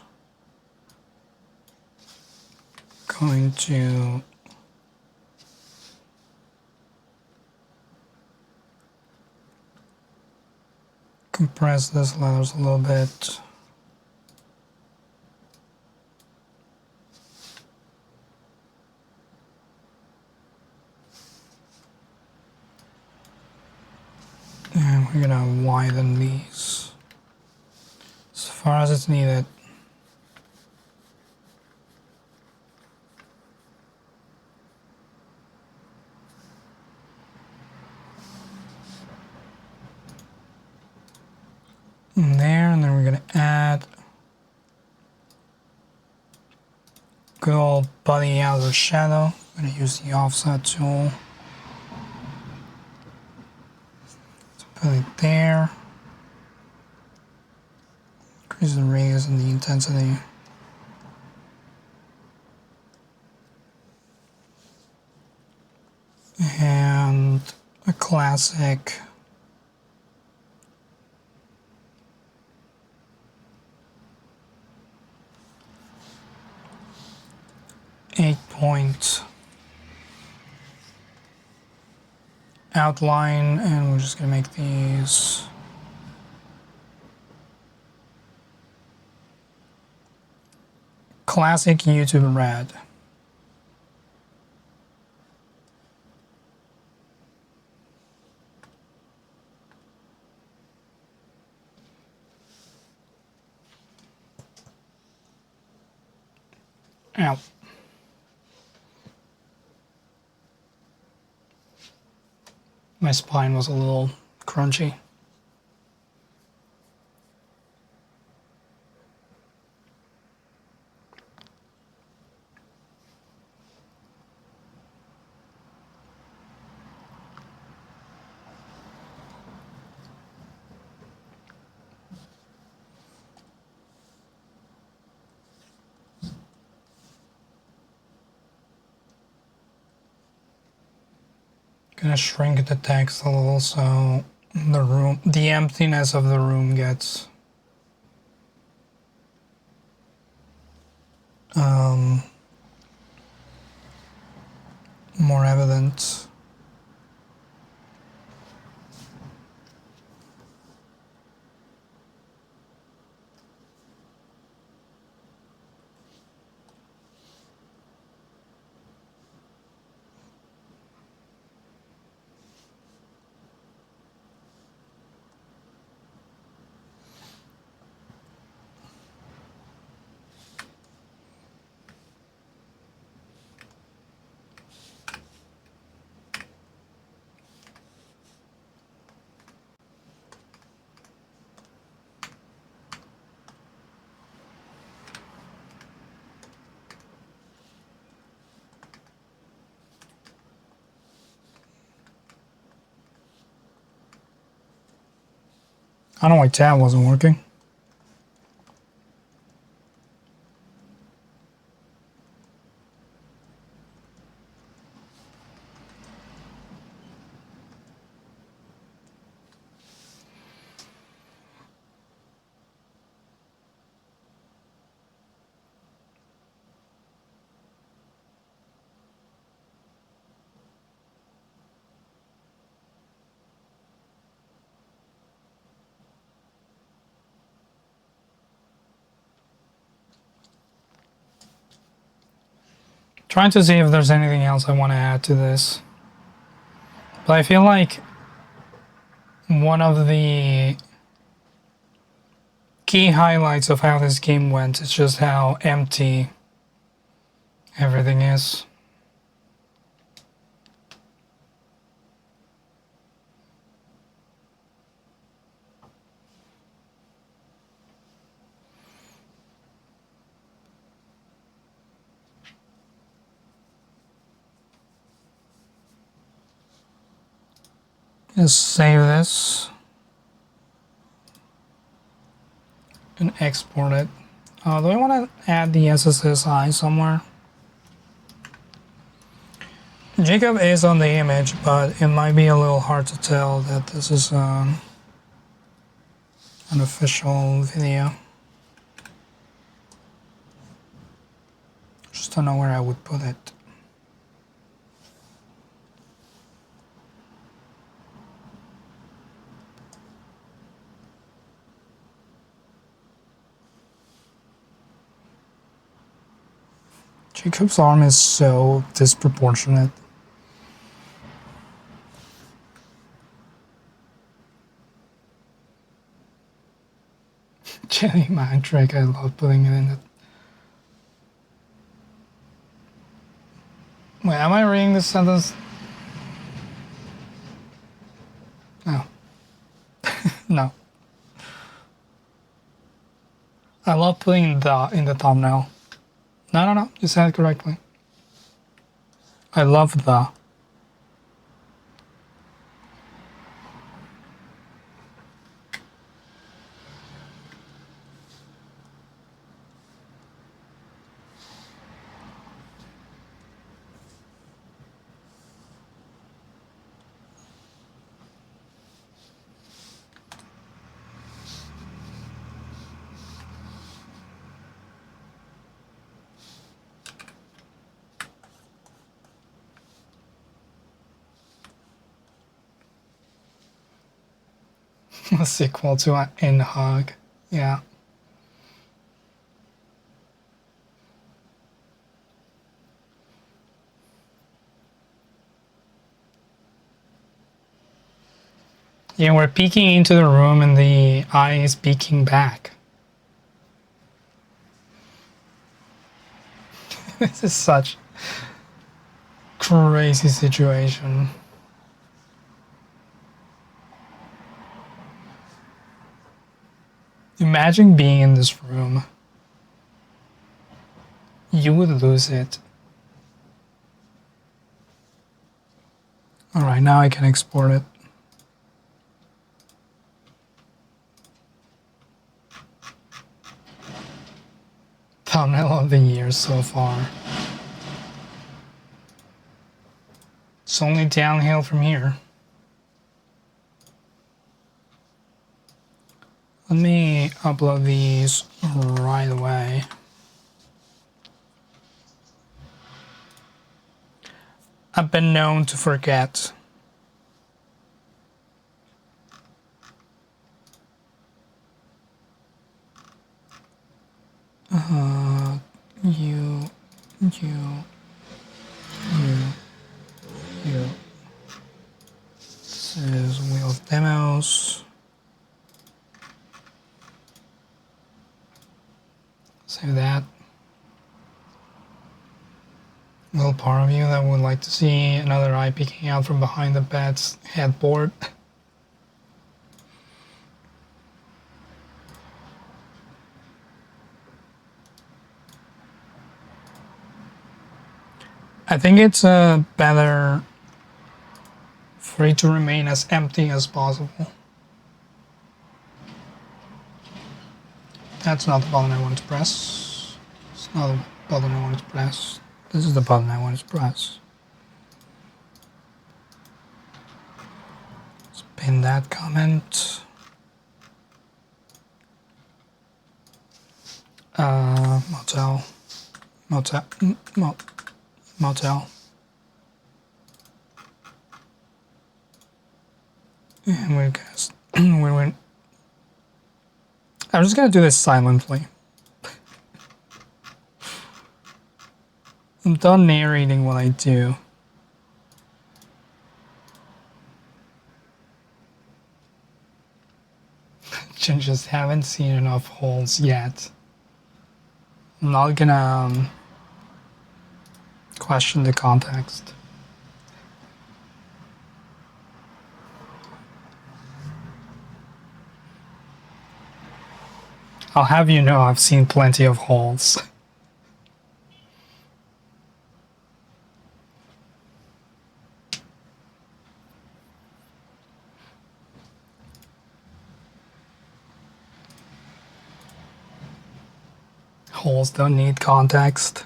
Going to compress this letters a little bit. And we're gonna widen these as far as it's needed. In there, and then we're gonna add good old body outer shadow. I'm gonna use the offset tool to put it there. Increase the radius and the intensity. And a classic eight-point outline, and we're just gonna make these classic YouTube red. Ow. My spine was a little crunchy. Gonna shrink the text a little so the emptiness of the room gets more evident. I don't know why tab wasn't working. trying to see if there's anything else I want to add to this. But I feel like one of the key highlights of how this game went is just how empty everything is. Just save this and export it. Do I want to add the SSSI somewhere? Jacob is on the image, but it might be a little hard to tell that this is an official video. Just don't know where I would put it. Jacob's arm is so disproportionate. Jelly mind trick, I love putting it in it. Wait, am I reading this sentence? No. No. I love putting the in the thumbnail. No, you said it correctly. I love the. A sequel to an In Hug. Yeah. Yeah, we're peeking into the room and the eye is peeking back. This is such crazy situation. Imagine being in this room. You would lose it. Alright, now I can export it. Thumbnail of the year so far. It's only downhill from here. Let me upload these right away. I've been known to forget. You. This is Wheel of Demos. Save that. Little part of you that would like to see another eye peeking out from behind the bed's headboard. I think it's better for it to remain as empty as possible. That's not the button I wanted to press. It's not the button I wanted to press. This is the button I wanted to press. Let's pin that comment. Motel. And we guess we went. I'm just gonna do this silently. I'm done narrating what I do. Just haven't seen enough holes yet. I'm not gonna question the context. I'll have you know I've seen plenty of holes. Holes don't need context.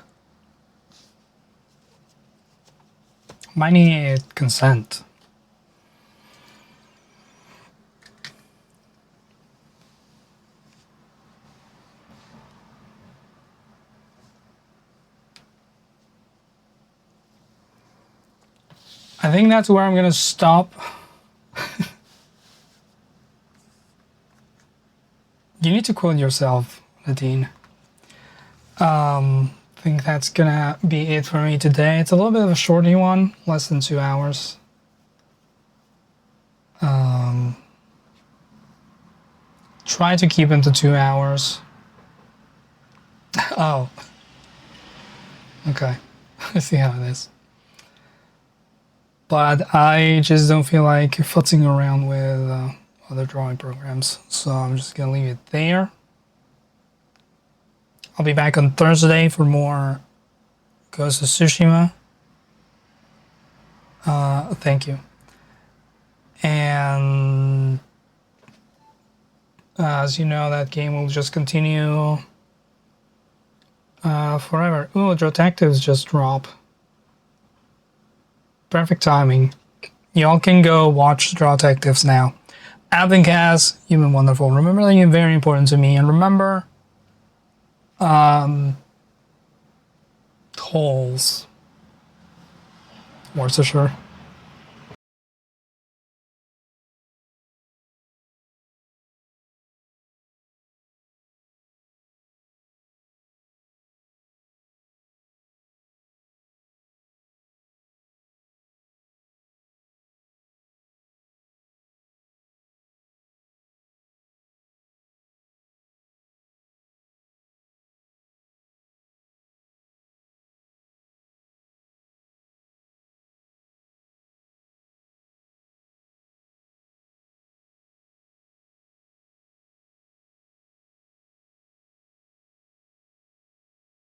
Might need consent. I think that's where I'm gonna stop. You need to quote yourself, Nadine. I think that's gonna be it for me today. It's a little bit of a shorty one, less than 2 hours. Try to keep them to 2 hours. Oh. Okay. I see how it is. But I just don't feel like futzing around with other drawing programs, so I'm just gonna leave it there. I'll be back on Thursday for more Ghost of Tsushima. Thank you. And as you know, that game will just continue forever. Ooh, Detectives just drop. Perfect timing. Y'all can go watch Detectives now. Abden Khaz, you've been wonderful. Remember that you're very important to me, and remember, holes. Worcestershire.